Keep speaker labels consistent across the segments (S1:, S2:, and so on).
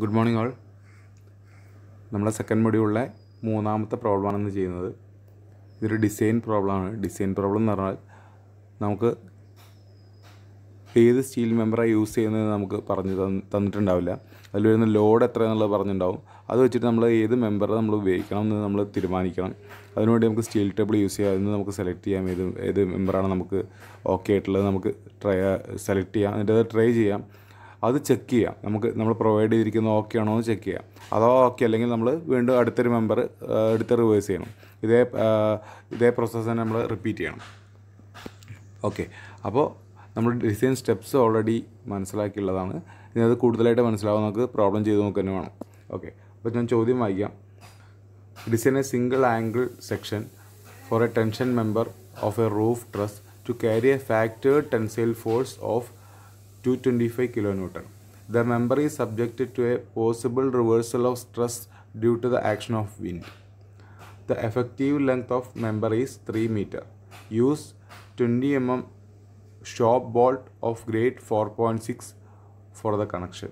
S1: Good morning all. നമ്മുടെ second മൊഡ്യൂളിലെ മൂന്നാമത്തെ പ്രോബ്ലമാണ് ഇന്ന് ചെയ്യുന്നത്. ഇതൊരു ഡിസൈൻ പ്രോബ്ലമാണ്. ഡിസൈൻ പ്രോബ്ലം എന്ന് പറഞ്ഞാൽ നമുക്ക് ഏത് സ്റ്റീൽ മെമ്പറാണ് യൂസ് ചെയ്യുന്നത് നമുക്ക് തന്നിട്ടുണ്ടാവില്ല. അതിൽ വരുന്ന ലോഡ് എത്ര എന്നുള്ളത് പറഞ്ഞിട്ടുണ്ടാവും. അത് വെച്ചിട്ട് നമ്മൾ ഏത് മെമ്പർ നമ്മൾ ഉപയോഗിക്കണം എന്ന് നമ്മൾ തീരുമാനിക്കണം. അതിനുവേണ്ടി നമുക്ക് സ്റ്റീൽ ടേബിൾ യൂസ് ചെയ്യാം. അതിന് നമുക്ക് സെലക്ട് ചെയ്യാം ഏത് മെമ്പറാണ് നമുക്ക് ഓക്കെ ആയിട്ടുള്ളത്. നമുക്ക് സെലക്ട് ചെയ്യാം, എന്നിട്ട് അത് ട്രൈ ചെയ്യാം. അത് ചെക്ക് ചെയ്യാം. നമ്മൾ പ്രൊവൈഡ് ചെയ്തിരിക്കുന്ന ഓക്കെ ആണോ എന്ന് ചെക്ക് ചെയ്യാം. അതോ ഓക്കെ അല്ലെങ്കിൽ നമ്മൾ വീണ്ടും അടുത്തൊരു മെമ്പർ എടുത്ത് റിവേഴ്സ് ചെയ്യണം. ഇതേ പ്രോസസ്സ് തന്നെ നമ്മൾ റിപ്പീറ്റ് ചെയ്യണം. ഓക്കെ, അപ്പോൾ നമ്മൾ ഡിസൈൻ സ്റ്റെപ്സ് ഓൾറെഡി മനസ്സിലാക്കിയുള്ളതാണ്. ഇനി അത് കൂടുതലായിട്ട് മനസ്സിലാവും. നമുക്ക് പ്രോബ്ലം ചെയ്ത് നോക്കുക തന്നെ വേണം. ഓക്കെ, അപ്പോൾ ഞാൻ ചോദ്യം വായിക്കാം. Design a single angle section for a tension member of a roof truss to carry a factored tensile force of 225 kN. The member is subjected to a possible reversal of stress due to the action of wind. The effective length of member is 3 meter. Use 20 mm shop bolt of grade 4.6 for the connection.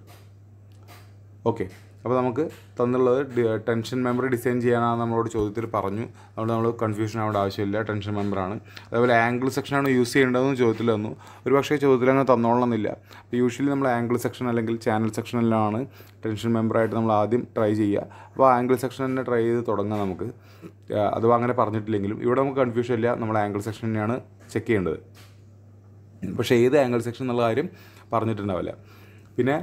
S1: Okay, അപ്പോൾ നമുക്ക് തന്നുള്ളത് tension member design ചെയ്യാനാണ് നമ്മളോട് ചോദ്യത്തിൽ പറഞ്ഞു. അതുകൊണ്ട് നമ്മൾ confusion ആവേണ്ട ആവശ്യമില്ല. ടെൻഷൻ മെമ്പറാണ്. അതേപോലെ ആംഗിൾ സെക്ഷനാണ് യൂസ് ചെയ്യേണ്ടതെന്ന് ചോദ്യത്തിൽ തന്നു. ഒരു പക്ഷേ ചോദ്യത്തിൽ അങ്ങനെ തന്നോളണമെന്നില്ല. അപ്പോൾ യൂഷ്വലി നമ്മൾ ആംഗിൾ സെക്ഷൻ അല്ലെങ്കിൽ ചാനൽ സെക്ഷനിലാണ് ടെൻഷൻ മെമ്പറായിട്ട് നമ്മൾ ആദ്യം ട്രൈ ചെയ്യുക. അപ്പോൾ ആംഗിൾ സെക്ഷൻ തന്നെ ട്രൈ ചെയ്ത് തുടങ്ങാം നമുക്ക്. അഥവാ അങ്ങനെ പറഞ്ഞിട്ടില്ലെങ്കിലും ഇവിടെ നമുക്ക് കൺഫ്യൂഷൻ ഇല്ല. നമ്മൾ ആംഗിൾ സെക്ഷൻ തന്നെയാണ് ചെക്ക് ചെയ്യേണ്ടത്. പക്ഷേ ഏത് ആംഗിൾ സെക്ഷൻ എന്നുള്ള കാര്യം പറഞ്ഞിട്ടുണ്ടാവില്ല. പിന്നെ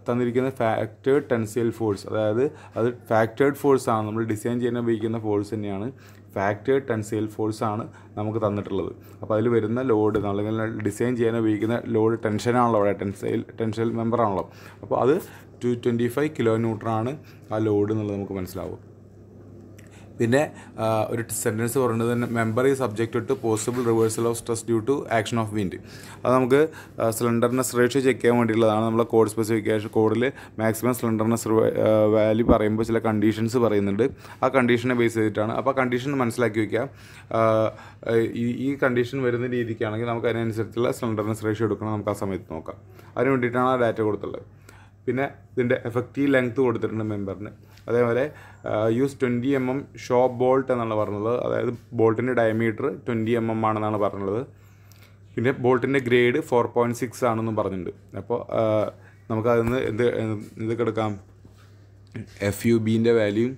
S1: തന്നിരിക്കുന്ന ഫാക്ടേർഡ് ടെൻസൈൽ ഫോഴ്സ്, അതായത് അത് ഫാക്ടേർഡ് ഫോഴ്സാണ്. നമ്മൾ ഡിസൈൻ ചെയ്യാൻ ഉപയോഗിക്കുന്ന ഫോഴ്സ് തന്നെയാണ്. ഫാക്ടേർഡ് ടെൻസൈൽ ഫോഴ്സാണ് നമുക്ക് തന്നിട്ടുള്ളത്. അപ്പോൾ അതിൽ വരുന്ന ലോഡ് അല്ലെങ്കിൽ ഡിസൈൻ ചെയ്യാൻ ഉപയോഗിക്കുന്ന ലോഡ് ടെൻഷനാണല്ലോ, അവിടെ ടെൻസൈൽ മെമ്പറാണല്ലോ. അപ്പോൾ അത് 225 kN ആ ലോഡ് എന്നുള്ളത് നമുക്ക് മനസ്സിലാവും. പിന്നെ ഒരു സെൻറ്റൻസ് പറയുന്നത് തന്നെ member is subjected to possible reversal of stress due to action of wind. അത് നമുക്ക് സ്ലെൻഡർനെസ് റേഷ്യോ ചെക്ക് ചെയ്യാൻ വേണ്ടിയിട്ടുള്ളതാണ്. നമ്മളെ കോഡ് സ്പെസിഫിക്കേഷൻ കോഡിൽ മാക്സിമം സ്ലെൻഡർനെസ് വാല്യൂ പറയുമ്പോൾ ചില കണ്ടീഷൻസ് പറയുന്നുണ്ട്. ആ കണ്ടീഷനെ ബേസ് ചെയ്തിട്ടാണ്. അപ്പോൾ ആ കണ്ടീഷൻ മനസ്സിലാക്കി വയ്ക്കുക. ഈ കണ്ടീഷൻ വരുന്ന രീതിക്കാണെങ്കിൽ നമുക്ക് അതിനനുസരിച്ചുള്ള സ്ലെൻഡർനെസ് റേഷ്യോ എടുക്കണം. നമുക്ക് ആ സമയത്ത് നോക്കാം. അതിന് വേണ്ടിയിട്ടാണ് ആ ഡാറ്റ കൊടുത്തുള്ളത്. പിന്നെ ഇതിൻ്റെ എഫക്റ്റീവ് ലെങ്ത്ത് കൊടുത്തിട്ടുണ്ട് മെമ്പറിന്. അതേപോലെ യൂസ് 20 mm ഷോപ്പ് ബോൾട്ട് എന്നാണ് പറഞ്ഞത്. അതായത് ബോൾട്ടിൻ്റെ ഡയമീറ്റർ 20 mm ആണെന്നാണ് പറഞ്ഞത്. പിന്നെ ബോൾട്ടിൻ്റെ ഗ്രേഡ് 4.6 ആണെന്നും പറഞ്ഞിട്ടുണ്ട്. അപ്പോൾ നമുക്കതിൽ നിന്ന് എന്തൊക്കെ എടുക്കാം? FUBൻ്റെ വാല്യൂ,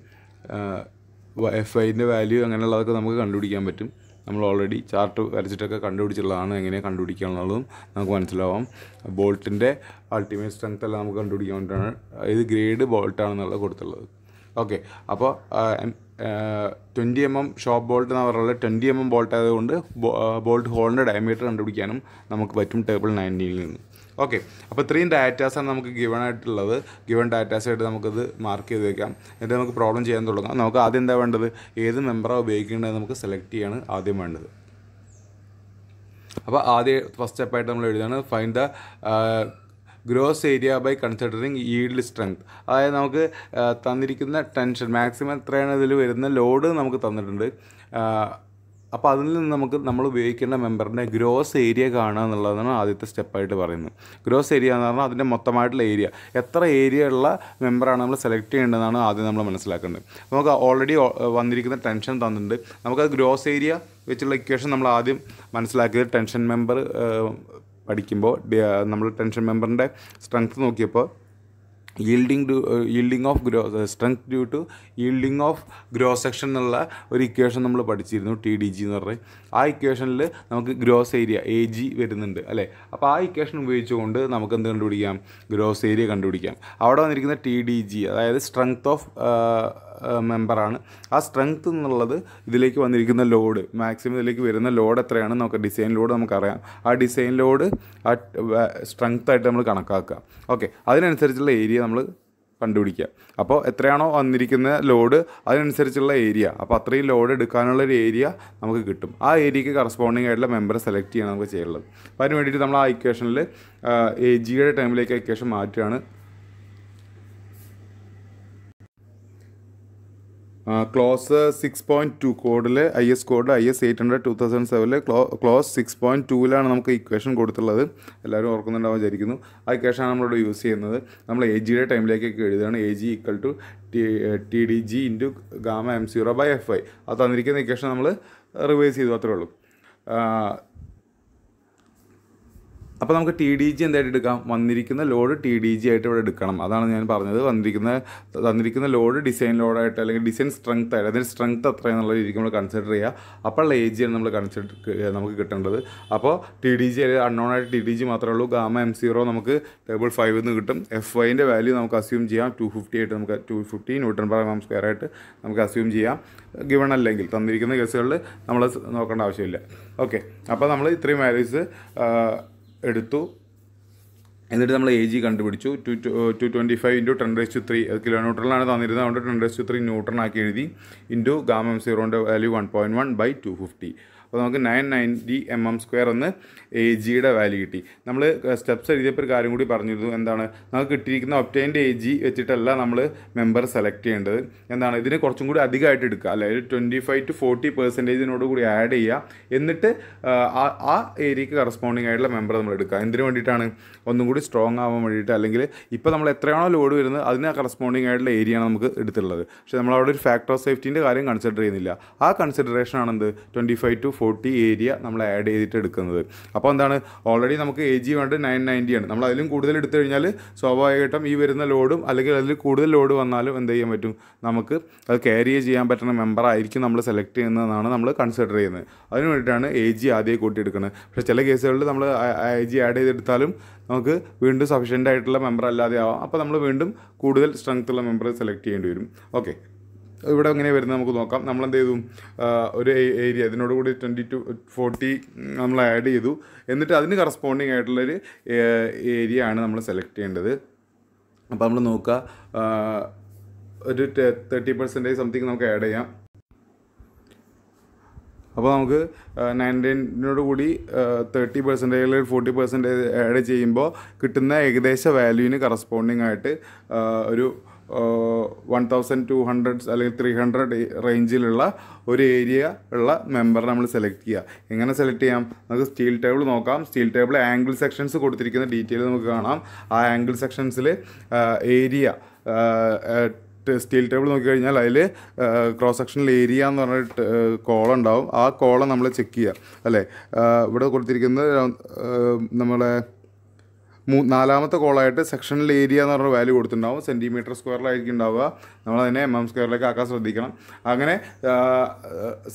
S1: FIൻ്റെ വാല്യൂ അങ്ങനെയുള്ളതൊക്കെ നമുക്ക് കണ്ടുപിടിക്കാൻ പറ്റും. നമ്മൾ ഓൾറെഡി ചാർട്ട് വരച്ചിട്ടൊക്കെ കണ്ടുപിടിച്ചുള്ളതാണ്. എങ്ങനെ കണ്ടുപിടിക്കുക എന്നുള്ളതും നമുക്ക് മനസ്സിലാവാം. ബോൾട്ടിൻ്റെ അൾട്ടിമേറ്റ് സ്ട്രെങ്ത് എല്ലാം നമുക്ക് കണ്ടുപിടിക്കാൻ വേണ്ടിയിട്ടാണ് ഇത് ഗ്രേഡ് ബോൾട്ടാണെന്നുള്ളത് കൊടുത്തുള്ളത്. ഓക്കെ, അപ്പോൾ 20 mm ഷോപ്പ് ബോൾട്ട് എന്ന് പറയുന്നത് 20 mm ബോൾട്ട് ആയതുകൊണ്ട് ബോൾട്ട് ഹോളിൻ്റെ ഡയമീറ്റർ കണ്ടുപിടിക്കാനും നമുക്ക് പറ്റും ടേബിൾ 19 നിന്ന്. ഓക്കെ, അപ്പോൾ ഇത്രയും ഡാറ്റാസാണ് നമുക്ക് ഗിവൺ ആയിട്ടുള്ളത്. ഗിവൺ ഡാറ്റാസായിട്ട് നമുക്കത് മാർക്ക് ചെയ്ത് വയ്ക്കാം. എന്നിട്ട് നമുക്ക് പ്രോബ്ലം ചെയ്യാൻ തുടങ്ങാം. നമുക്ക് ആദ്യം എന്താ വേണ്ടത്? ഏത് മെമ്പറാണ് ഉപയോഗിക്കേണ്ടത് നമുക്ക് സെലക്ട് ചെയ്യാണ് ആദ്യം വേണ്ടത്. അപ്പോൾ ഫസ്റ്റ് സ്റ്റെപ്പായിട്ട് നമ്മൾ എഴുതുകയാണ് find the gross area by considering yield strength. അതായത് നമുക്ക് തന്നിരിക്കുന്ന ടെൻഷൻ മാക്സിമം എത്രയാണ് ഇതിൽ വരുന്ന ലോഡ് നമുക്ക് തന്നിട്ടുണ്ട്. അപ്പോൾ അതിൽ നിന്ന് നമ്മൾ ഉപയോഗിക്കേണ്ട മെമ്പറിൻ്റെ ഗ്രോസ് ഏരിയ കാണുക എന്നുള്ളതാണ് ആദ്യത്തെ സ്റ്റെപ്പായിട്ട് പറയുന്നത്. ഗ്രോസ് ഏരിയ എന്ന് പറഞ്ഞാൽ അതിൻ്റെ മൊത്തമായിട്ടുള്ള ഏരിയ, എത്ര ഏരിയ ഉള്ള മെമ്പറാണ് നമ്മൾ സെലക്ട് ചെയ്യേണ്ടതെന്നാണ് ആദ്യം നമ്മൾ മനസ്സിലാക്കേണ്ടത്. നമുക്ക് ഓൾറെഡി വന്നിരിക്കുന്ന ടെൻഷൻ തന്നിട്ടുണ്ട്. നമുക്കത് ഗ്രോസ് ഏരിയ വെച്ചുള്ള ഇക്വേഷൻ നമ്മൾ ആദ്യം മനസ്സിലാക്കിയത് ടെൻഷൻ മെമ്പർ പഠിക്കുമ്പോൾ നമ്മൾ ടെൻഷൻ മെമ്പറിൻ്റെ സ്ട്രെങ്ത് നോക്കിയപ്പോൾ yielding of strength due to yielding of gross section എന്നുള്ള ഒരു ഇക്വേഷൻ നമ്മൾ പഠിച്ചിരുന്നു, TDG എന്ന് പറഞ്ഞത്. ആ ഇക്വേഷനിൽ നമുക്ക് ഗ്രോസ് ഏരിയ AG വരുന്നുണ്ട് അല്ലേ. അപ്പോൾ ആ ഇക്വേഷൻ ഉപയോഗിച്ചുകൊണ്ട് നമുക്ക് എന്ത് കണ്ടുപിടിക്കാം? ഗ്രോസ് ഏരിയ കണ്ടുപിടിക്കാം. അവിടെ വന്നിരിക്കുന്ന TDG അതായത് സ്ട്രെങ്ത് ഓഫ് മെമ്പറാണ്. ആ സ്ട്രെങ്ത് എന്നുള്ളത് ഇതിലേക്ക് വന്നിരിക്കുന്ന ലോഡ്, മാക്സിമം ഇതിലേക്ക് വരുന്ന ലോഡ് എത്രയാണ് നമുക്ക് ഡിസൈൻ ലോഡ് നമുക്കറിയാം. ആ ഡിസൈൻ ലോഡ് ആ സ്ട്രെങ്ത് ആയിട്ട് നമ്മൾ കണക്കാക്കുക. ഓക്കെ, അതിനനുസരിച്ചുള്ള ഏരിയ നമ്മൾ കണ്ടുപിടിക്കുക. അപ്പോൾ എത്രയാണോ വന്നിരിക്കുന്ന ലോഡ് അതിനനുസരിച്ചുള്ള ഏരിയ, അപ്പോൾ അത്രയും ലോഡ് എടുക്കാനുള്ളൊരു ഏരിയ നമുക്ക് കിട്ടും. ആ ഏരിയയ്ക്ക് കറസ്പോണ്ടിങ് ആയിട്ടുള്ള മെമ്പറെ സെലക്ട് ചെയ്യണം നമുക്ക് ചെയ്യുള്ളത്. അപ്പോൾ അതിന് വേണ്ടിയിട്ട് നമ്മൾ ആ ഇക്വേഷനിൽ AGയുടെ ടൈമിലേക്ക് ഇക്വേഷൻ മാറ്റുകയാണ്. ക്ലോസ് 6.2 കോഡിൽ IS കോഡ് IS 800 2007 ക്ലോസ് 6.2ലാണ് നമുക്ക് ഇക്വേഷൻ കൊടുത്തുള്ളത്. എല്ലാവരും ഓർക്കുന്നുണ്ടാവും വിചാരിക്കുന്നു. ആ ഇക്വേഷനാണ് നമ്മളിവിടെ യൂസ് ചെയ്യുന്നത്. നമ്മൾ AGയുടെ ടൈമിലേക്കൊക്കെ എഴുതുകയാണ്. AG = TDG × gamma M0/Fi. അത് തന്നിരിക്കുന്ന ഇക്വേഷൻ നമ്മൾ റിവൈസ് ചെയ്തു, അത്രേ ഉള്ളൂ. അപ്പോൾ നമുക്ക് TDG എന്തായിട്ട് എടുക്കാം? വന്നിരിക്കുന്ന ലോഡ് TDG ആയിട്ട് ഇവിടെ എടുക്കണം. അതാണ് ഞാൻ പറഞ്ഞത്. തന്നിരിക്കുന്ന ലോഡ് ഡിസൈൻ ലോഡായിട്ട് അല്ലെങ്കിൽ ഡിസൈൻ സ്ട്രെങ്ത് ആയിട്ട്, അതിൻ്റെ സ്ട്രെങ്ത് എത്രയെന്നുള്ള രീതിക്ക് നമ്മൾ കൺസിഡർ ചെയ്യുക. അപ്പോഴുള്ള AG ആണ് നമ്മൾ നമുക്ക് കിട്ടേണ്ടത്. അപ്പോൾ TDG അൺനോൺ ആയിട്ട് TDG മാത്രമേ ഉള്ളൂ. ഗാമ M0 നമുക്ക് ടേബിൾ 5 എന്ന് കിട്ടും. FYൻ്റെ വാല്യൂ നമുക്ക് അസ്യൂം ചെയ്യാം 250 ആയിട്ട്, നമുക്ക് 250 Nm/mm² ആയിട്ട് നമുക്ക് അസ്യൂം ചെയ്യാം. ഗിവൺ അല്ലെങ്കിൽ തന്നിരിക്കുന്ന കേസുകളിൽ നമ്മൾ നോക്കേണ്ട ആവശ്യമില്ല. ഓക്കെ, അപ്പോൾ നമ്മൾ ഇത്രയും വാല്യൂസ് എടുത്തു. എന്നിട്ട് നമ്മൾ AG കണ്ടുപിടിച്ചു. 225 × 10⁻³ കിലോ ന്യൂട്ടണിലാണ് തന്നിരുന്നത്. അതുകൊണ്ട് 10⁻³ ന്യൂട്ടൺ ആക്കി എഴുതി. ഇൻറ്റു ഗാമ M0ൻ്റെ വാല്യൂ 1.1/250. അപ്പോൾ നമുക്ക് 990 mm² എന്ന് AGയുടെ വാല്യൂ കിട്ടി. നമ്മൾ സ്റ്റെപ്സ് എഴുതിയപ്പോൾ ഒരു കാര്യം കൂടി പറഞ്ഞിരുന്നു. എന്താണ്? നമുക്ക് കിട്ടിയിരിക്കുന്ന ഒബ്റ്റൈൻഡ് AG വെച്ചിട്ടല്ല നമ്മൾ മെമ്പർ സെലക്ട് ചെയ്യേണ്ടത്. എന്താണ്? ഇതിന് കുറച്ചും കൂടി അധികമായിട്ട് എടുക്കുക, അതായത് 25 to 40% കൂടി ആഡ് ചെയ്യുക. എന്നിട്ട് ആ ഏരിയക്ക് കറസ്പോണ്ടിങ് ആയിട്ടുള്ള മെമ്പർ നമ്മൾ എടുക്കുക. എന്തിനു വേണ്ടിയിട്ടാണ്? ഒന്നും കൂടി സ്ട്രോങ് ആവാൻ വേണ്ടിയിട്ട്. അല്ലെങ്കിൽ ഇപ്പോൾ നമ്മൾ എത്രയാണോ ലോഡ് വരുന്നത് അതിന് കറസ്പോണ്ടിങ് ആയിട്ടുള്ള ഏരിയയാണ് നമുക്ക് എടുത്തുള്ളത്. പക്ഷേ നമ്മളവിടെ ഒരു ഫാക്ടർ ഓഫ് സേഫ്റ്റീൻ്റെ കാര്യം കൺസിഡർ ചെയ്യുന്നില്ല. ആ കൺസിഡറേഷൻ ആണെന്ത് 25 to 40 ഏരിയ നമ്മൾ ആഡ് ചെയ്തിട്ട് എടുക്കുന്നത്. അപ്പോൾ എന്താണ്? ഓൾറെഡി നമുക്ക് AG വേണ്ടത് 990 ആണ്. നമ്മൾ അതിലും കൂടുതൽ എടുത്തു കഴിഞ്ഞാൽ സ്വാഭാവികമായിട്ടും ഈ വരുന്ന ലോഡും അല്ലെങ്കിൽ അതിൽ കൂടുതൽ ലോഡ് വന്നാലും എന്ത് ചെയ്യാൻ പറ്റും? നമുക്ക് അത് ക്യാരി ചെയ്യാൻ പറ്റുന്ന മെമ്പർ ആയിരിക്കും നമ്മൾ സെലക്ട് ചെയ്യുന്നതെന്നാണ് നമ്മൾ കൺസിഡർ ചെയ്യുന്നത്. അതിന് വേണ്ടിയിട്ടാണ് AG ആദ്യം കൂട്ടിയെടുക്കുന്നത്. പക്ഷേ ചില കേസുകളിൽ നമ്മൾ AG ആഡ് ചെയ്തെടുത്താലും നമുക്ക് വീണ്ടും സഫീഷ്യൻ്റ് ആയിട്ടുള്ള മെമ്പർ അല്ലാതെ ആവാം. അപ്പോൾ നമ്മൾ വീണ്ടും കൂടുതൽ സ്ട്രെങ്ത് ഉള്ള മെമ്പർ സെലക്ട് ചെയ്യേണ്ടി വരും. ഓക്കെ, ഇവിടെ എങ്ങനെ വരുന്നത് നമുക്ക് നോക്കാം. നമ്മളെന്ത് ചെയ്തു? ഒരു ഏരിയ ഇതിനോടുകൂടി 20 to 40 നമ്മൾ ആഡ് ചെയ്തു. എന്നിട്ട് അതിന് കറസ്പോണ്ടിങ് ആയിട്ടുള്ളൊരു ഏരിയ ആണ് നമ്മൾ സെലക്ട് ചെയ്യേണ്ടത്. അപ്പോൾ നമ്മൾ നോക്കുക, ഒരു 30% സംതിങ് നമുക്ക് ആഡ് ചെയ്യാം. അപ്പോൾ നമുക്ക് 19 കൂടി 30% അല്ലെങ്കിൽ 40% ആഡ് ചെയ്യുമ്പോൾ കിട്ടുന്ന ഏകദേശ വാല്യൂവിന് കറസ്പോണ്ടിങ് ആയിട്ട് ഒരു 1200 അല്ലെങ്കിൽ 300 റേഞ്ചിലുള്ള ഒരു ഏരിയ ഉള്ള മെമ്പർ നമ്മൾ സെലക്ട് ചെയ്യുക. എങ്ങനെ സെലക്ട് ചെയ്യാം? നമുക്ക് സ്റ്റീൽ ടേബിൾ നോക്കാം. സ്റ്റീൽ ടേബിൾ ആംഗിൾ സെക്ഷൻസ് കൊടുത്തിരിക്കുന്ന ഡീറ്റെയിൽ നമുക്ക് കാണാം. ആ ആംഗിൾ സെക്ഷൻസിൽ ഏരിയ സ്റ്റീൽ ടേബിൾ നോക്കിക്കഴിഞ്ഞാൽ അതിൽ ക്രോസ് സെക്ഷണൽ ഏരിയ എന്ന് പറഞ്ഞിട്ട് കോളം ഉണ്ടാവും. ആ കോളം നമ്മൾ ചെക്ക് ചെയ്യുക, അല്ലേ? ഇവിടെ കൊടുത്തിരിക്കുന്നത് നമ്മളെ നാലാമത്തെ കോളായിട്ട് സെക്ഷണൽ ഏരിയ എന്ന് പറഞ്ഞ വാല്യൂ കൊടുത്തിട്ടുണ്ടാവും. സെൻറ്റിമീറ്റർ² ഉണ്ടാവുക. നമ്മളതിനെ mm² ആക്കാൻ ശ്രദ്ധിക്കണം. അങ്ങനെ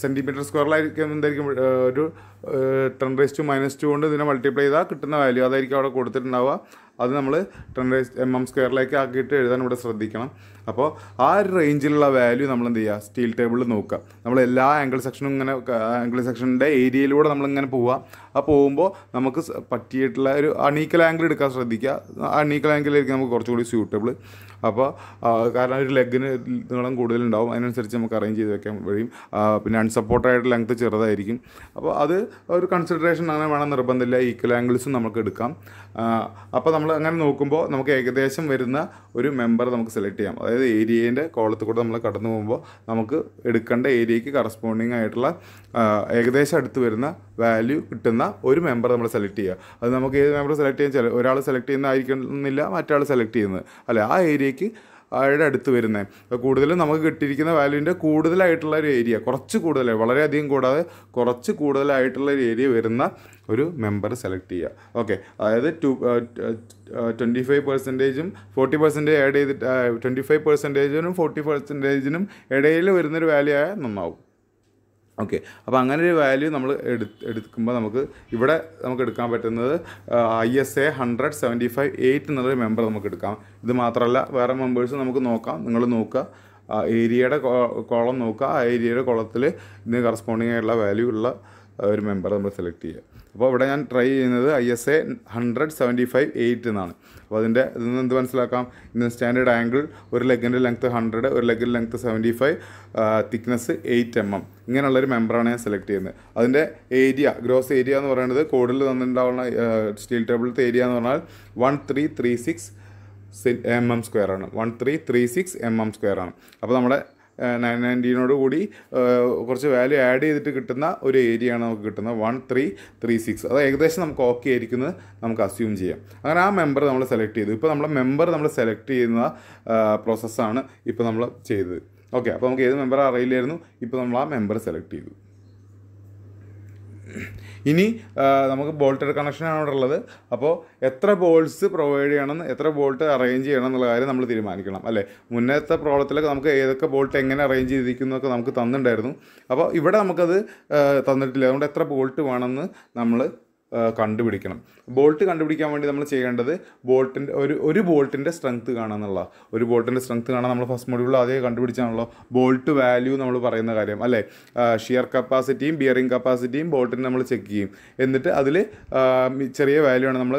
S1: സെൻറ്റിമീറ്റർ² എന്തായിരിക്കും? ഒരു 10⁻² കൊണ്ട് ഇതിനെ മൾട്ടിപ്ലൈ ചെയ്താൽ കിട്ടുന്ന വാല്യൂ അതായിരിക്കും അവിടെ കൊടുത്തിട്ടുണ്ടാവുക. അത് നമ്മൾ 10mm² ആക്കിയിട്ട് എഴുതാൻ ഇവിടെ ശ്രദ്ധിക്കണം. അപ്പോൾ ആ ഒരു റേഞ്ചിലുള്ള വാല്യൂ നമ്മൾ എന്ത് ചെയ്യുക? സ്റ്റീൽ ടേബിളിൽ നോക്കുക. നമ്മൾ എല്ലാ ആംഗിൾ സെക്ഷനും ഇങ്ങനെ ആംഗിൾ സെക്ഷൻ്റെ ഏരിയയിലൂടെ നമ്മളിങ്ങനെ പോവുക. ആ പോകുമ്പോൾ നമുക്ക് പറ്റിയിട്ടുള്ള ഒരു അണീക്കൽ ആംഗിൾ എടുക്കാൻ ശ്രദ്ധിക്കുക. അണീക്കൽ ആംഗിളിലേക്ക് നമുക്ക് കുറച്ചുകൂടി സ്യൂട്ടബിൾ. അപ്പോൾ കാരണം ഒരു ലെഗിന് നീളം കൂടുതലുണ്ടാവും, അതിനനുസരിച്ച് നമുക്ക് അറേഞ്ച് ചെയ്ത് വെക്കാൻ കഴിയും. പിന്നെ അൺസപ്പോർട്ടായിട്ട് ലെങ്ത്ത് ചെറുതായിരിക്കും. അപ്പോൾ അത് ഒരു കൺസിഡറേഷൻ അങ്ങനെ വേണം, നിർബന്ധമില്ല. ഈക്വൽ ആംഗിൾസും നമുക്ക് എടുക്കാം. അപ്പോൾ നമ്മൾ അങ്ങനെ നോക്കുമ്പോൾ നമുക്ക് ഏകദേശം വരുന്ന ഒരു മെമ്പർ നമുക്ക് സെലക്ട് ചെയ്യാം. അതായത് ഏരിയേൻ്റെ കോളത്തിൽ കൂടെ നമ്മൾ കടന്നു പോകുമ്പോൾ നമുക്ക് എടുക്കേണ്ട ഏരിയയ്ക്ക് കറസ്പോണ്ടിങ് ആയിട്ടുള്ള ഏകദേശം അടുത്ത് വരുന്ന വാല്യൂ കിട്ടുന്ന ഒരു മെമ്പർ നമ്മൾ സെലക്ട് ചെയ്യുക. അത് നമുക്ക് ഏത് മെമ്പർ സെലക്ട് ചെയ്യാൻ ഒരാൾ സെലക്ട് ചെയ്യുന്നതായിരിക്കുന്നില്ല മറ്റൊരാൾ സെലക്ട് ചെയ്യുന്നത്, അല്ലേ? ആ ഏരിയയ്ക്ക് ആയുടെ അടുത്ത് വരുന്നത് കൂടുതലും നമുക്ക് കിട്ടിയിരിക്കുന്ന വാല്യൂവിൻ്റെ കൂടുതലായിട്ടുള്ള ഒരു ഏരിയ, കുറച്ച് കൂടുതലായി, വളരെയധികം കൂടാതെ കുറച്ച് കൂടുതലായിട്ടുള്ള ഒരു ഏരിയ വരുന്ന ഒരു മെമ്പർ സെലക്ട് ചെയ്യുക. ഓക്കെ, അതായത് 25%ഉം 40% ആഡ് ചെയ്തിട്ട് 25%നും 40%നും ഇടയിൽ വരുന്നൊരു വാല്യൂ ആയാൽ നന്നാവും. ഓക്കെ, അപ്പോൾ അങ്ങനെ ഒരു വാല്യൂ നമ്മൾ എടുക്കുമ്പോൾ നമുക്ക് ഇവിടെ നമുക്ക് എടുക്കാൻ പറ്റുന്നത് ISA 100-75-8 എന്നുള്ളൊരു മെമ്പർ നമുക്ക് എടുക്കാം. ഇത് മാത്രമല്ല വേറെ മെമ്പേഴ്സ് നമുക്ക് നോക്കാം. നിങ്ങൾ നോക്കുക, ഏരിയയുടെ കോളം നോക്കുക. ആ ഏരിയയുടെ കോളത്തിൽ ഇതിന് കറസ്പോണ്ടിങ് ആയിട്ടുള്ള വാല്യൂ ഉള്ള ഒരു മെമ്പർ നമ്മൾ സെലക്ട് ചെയ്യുക. അപ്പോൾ ഇവിടെ ഞാൻ ട്രൈ ചെയ്യുന്നത് ISA 100-75-8 എന്നാണ്. അപ്പോൾ അതിൻ്റെ ഇതിൽ നിന്ന് എന്ത് മനസ്സിലാക്കാം? ഇന്ന് സ്റ്റാൻഡേർഡ് ആംഗിൾ, ഒരു ലെഗിൻ്റെ ലെങ്ത്ത് 100, ഒരു ലെഗിൻ്റെ ലെങ്ത്ത് 75, തിക്നെസ് 8 mm. ഇങ്ങനെയുള്ളൊരു മെമ്പറാണ് ഞാൻ സെലക്ട് ചെയ്യുന്നത്. അതിൻ്റെ ഏരിയ, ഗ്രോസ് ഏരിയ എന്ന് പറയുന്നത് കോഡിൽ തന്നിട്ടുണ്ടാവുന്ന സ്റ്റീൽ ടേബിളിലത്തെ ഏരിയ എന്ന് പറഞ്ഞാൽ 1336 mm² ആണ്. 1336 mm² ആണ്. അപ്പോൾ നമ്മുടെ 919 കൂടി കുറച്ച് വാല്യൂ ആഡ് ചെയ്തിട്ട് കിട്ടുന്ന ഒരു ഏരിയയാണ് നമുക്ക് കിട്ടുന്നത് 1336. അത് ഏകദേശം നമുക്ക് ഓക്കെ ആയിരിക്കുന്നത് നമുക്ക് അസ്യൂം ചെയ്യാം. അങ്ങനെ ആ മെമ്പർ നമ്മൾ സെലക്ട് ചെയ്തു. ഇപ്പോൾ നമ്മളെ മെമ്പർ നമ്മൾ സെലക്ട് ചെയ്യുന്ന പ്രോസസ്സാണ് ഇപ്പോൾ നമ്മൾ ചെയ്തത്. ഓക്കെ, അപ്പോൾ നമുക്ക് ഏത് മെമ്പർ അറിയില്ലായിരുന്നു. ഇപ്പോൾ നമ്മൾ ആ മെമ്പർ സെലക്ട് ചെയ്തു. ഇനി നമുക്ക് ബോൾട്ടഡ് കണക്ഷനാണ് അവിടെ ഉള്ളത്. അപ്പോൾ എത്ര ബോൾട്ട്സ് പ്രൊവൈഡ് ചെയ്യണം, എത്ര ബോൾട്ട് അറേഞ്ച് ചെയ്യണം എന്നുള്ള കാര്യം നമ്മൾ തീരുമാനിക്കണം അല്ലേ. മുന്നത്തെ പ്രോബ്ലത്തിലൊക്കെ നമുക്ക് ഏതൊക്കെ ബോൾട്ട് എങ്ങനെ അറേഞ്ച് ചെയ്തിരിക്കുന്നതൊക്കെ നമുക്ക് തന്നിട്ടുണ്ടായിരുന്നു. അപ്പോൾ ഇവിടെ നമുക്കത് തന്നിട്ടില്ല. അതുകൊണ്ട് എത്ര ബോൾട്ട് വേണമെന്ന് നമ്മൾ കണ്ടുപിടിക്കണം. ബോൾട്ട് കണ്ടുപിടിക്കാൻ വേണ്ടി നമ്മൾ ചെയ്യേണ്ടത് ബോൾട്ടിൻ്റെ ഒരു ബോൾട്ടിൻ്റെ സ്ട്രെങ്ത്ത് കാണാമെന്നുള്ള. ഒരു ബോൾട്ടിൻ്റെ സ്ട്രെങ്ത്ത് കാണാൻ നമ്മൾ ഫസ്റ്റ് മൊഡ്യൂളിൽ അതേ കണ്ടുപിടിച്ചാണല്ലോ ബോൾട്ട് വാല്യൂ നമ്മൾ പറയുന്ന കാര്യം അല്ലേ. ഷിയർ കപ്പാസിറ്റിയും ബിയറിംഗ് കപ്പാസിറ്റിയും ബോൾട്ടിന് നമ്മൾ ചെക്ക് ചെയ്യും. എന്നിട്ട് അതിൽ ചെറിയ വാല്യൂ ആണ് നമ്മൾ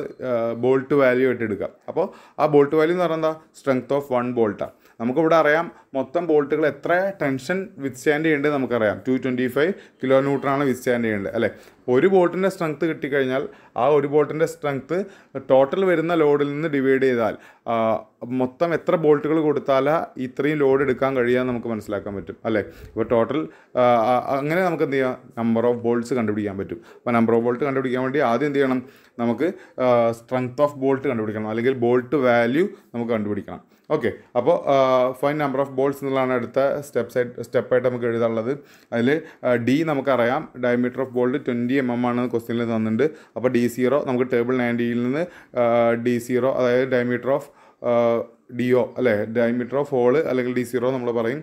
S1: ബോൾട്ട് വാല്യൂ ആയിട്ട് എടുക്കുക. അപ്പോൾ ആ ബോൾട്ട് വാല്യൂ എന്ന് പറയുന്നത് സ്ട്രെങ്ത്ത് ഓഫ് 1 ബോൾട്ടാണ്. നമുക്കിവിടെ അറിയാം മൊത്തം ബോൾട്ടുകൾ എത്ര ടെൻഷൻ വിത്ത്സ്റ്റാൻഡ് ചെയ്യേണ്ടത് നമുക്കറിയാം. 225 കിലോ ന്യൂട്ടനാണ് വിത്ത്സ്റ്റാൻഡ് ചെയ്യേണ്ടത് അല്ലേ. ഒരു ബോൾട്ടിൻ്റെ സ്ട്രെങ്ത്ത് കിട്ടിക്കഴിഞ്ഞാൽ ആ ഒരു ബോൾട്ടിൻ്റെ സ്ട്രെങ്ത്ത് ടോട്ടൽ വരുന്ന ലോഡിൽ നിന്ന് ഡിവൈഡ് ചെയ്താൽ മൊത്തം എത്ര ബോൾട്ടുകൾ കൊടുത്താൽ ഇത്രയും ലോഡ് എടുക്കാൻ കഴിയാമെന്ന് നമുക്ക് മനസ്സിലാക്കാൻ പറ്റും അല്ലേ. ഇപ്പോൾ ടോട്ടൽ അങ്ങനെ നമുക്ക് എന്ത് ചെയ്യാം, നമ്പർ ഓഫ് ബോൾട്ട്സ് കണ്ടുപിടിക്കാൻ പറ്റും. അപ്പോൾ നമ്പർ ഓഫ് ബോൾട്ട് കണ്ടുപിടിക്കാൻ വേണ്ടി ആദ്യം എന്ത് ചെയ്യണം, നമുക്ക് സ്ട്രെങ്ത്ത് ഓഫ് ബോൾട്ട് കണ്ടുപിടിക്കണം, അല്ലെങ്കിൽ ബോൾട്ട് വാല്യൂ നമുക്ക് കണ്ടുപിടിക്കണം. ഓക്കെ, അപ്പോൾ ഫൈൻ നമ്പർ ഓഫ് ബോൾട്ട്സ് എന്നുള്ളതാണ് അടുത്ത സ്റ്റെപ്പായിട്ട് നമുക്ക് എഴുതാനുള്ളത്. അതിൽ ഡി നമുക്കറിയാം, ഡയമീറ്റർ ഓഫ് ബോൾട്ട് 20 mm ആണ് ക്വസ്റ്റ്യനിൽ തന്നിട്ടുണ്ട്. അപ്പോൾ D0 നമുക്ക് ടേബിൾ 90യിൽ നിന്ന് D0 അതായത് ഡയമീറ്റർ ഓഫ് DO അല്ലേ, ഡയമീറ്റർ ഓഫ് ഹോള് അല്ലെങ്കിൽ D0 നമ്മൾ പറയും.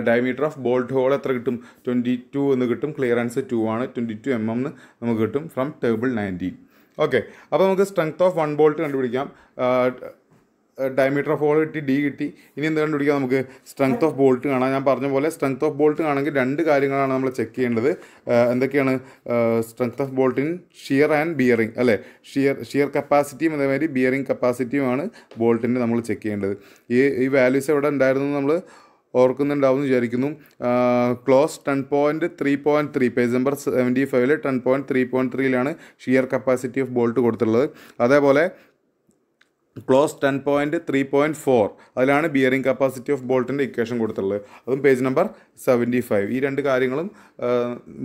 S1: ഡയമീറ്റർ ഓഫ് ബോൾട്ട് ഹോൾ എത്ര കിട്ടും, 22 എന്ന് കിട്ടും. ക്ലിയറൻസ് 2 ആണ്, 22 mm എന്ന് നമുക്ക് കിട്ടും ഫ്രം ടേബിൾ 19. ഓക്കെ, അപ്പോൾ നമുക്ക് സ്ട്രെങ്ത്ത് ഓഫ് 1 ബോൾട്ട് കണ്ടുപിടിക്കാം. ഡയമീറ്റർ ഓഫ് ഹോൾ കിട്ടി, ഡി കിട്ടി. ഇനി എന്ത് കണ്ടുപിടിക്കാം, നമുക്ക് സ്ട്രെങ്ത്ത് ഓഫ് ബോൾട്ട് കാണാം. ഞാൻ പറഞ്ഞ പോലെ സ്ട്രെങ്ത്ത് ഓഫ് ബോൾട്ട് കാണണമെങ്കിൽ 2 കാര്യങ്ങളാണ് നമ്മൾ ചെക്ക് ചെയ്യേണ്ടത്. എന്തൊക്കെയാണ്, strength of bolt in shear and bearing അല്ലേ. ഷിയർ കപ്പാസിറ്റിയും അതേമാതിരി ബിയറിംഗ് കപ്പാസിറ്റിയുമാണ് ബോൾട്ടിൻ്റെ നമ്മൾ ചെക്ക് ചെയ്യേണ്ടത്. ഈ വാല്യൂസ് എവിടെ ഉണ്ടായിരുന്നു നമ്മൾ ഓർക്കുന്നുണ്ടാവും എന്ന് വിചാരിക്കുന്നു. Close 10.3.3 page number 75 10.3.3 shear capacity of bolt കൊടുത്തിട്ടുള്ളത്. അതേപോലെ ക്ലോസ് 10.3.4 അതിലാണ് ബിയറിംഗ് കപ്പാസിറ്റി ഓഫ് ബോൾട്ടിൻ്റെ ഇക്വേഷൻ കൊടുത്തിട്ടുള്ളത്. അതും പേജ് നമ്പർ 75. ഈ 2 കാര്യങ്ങളും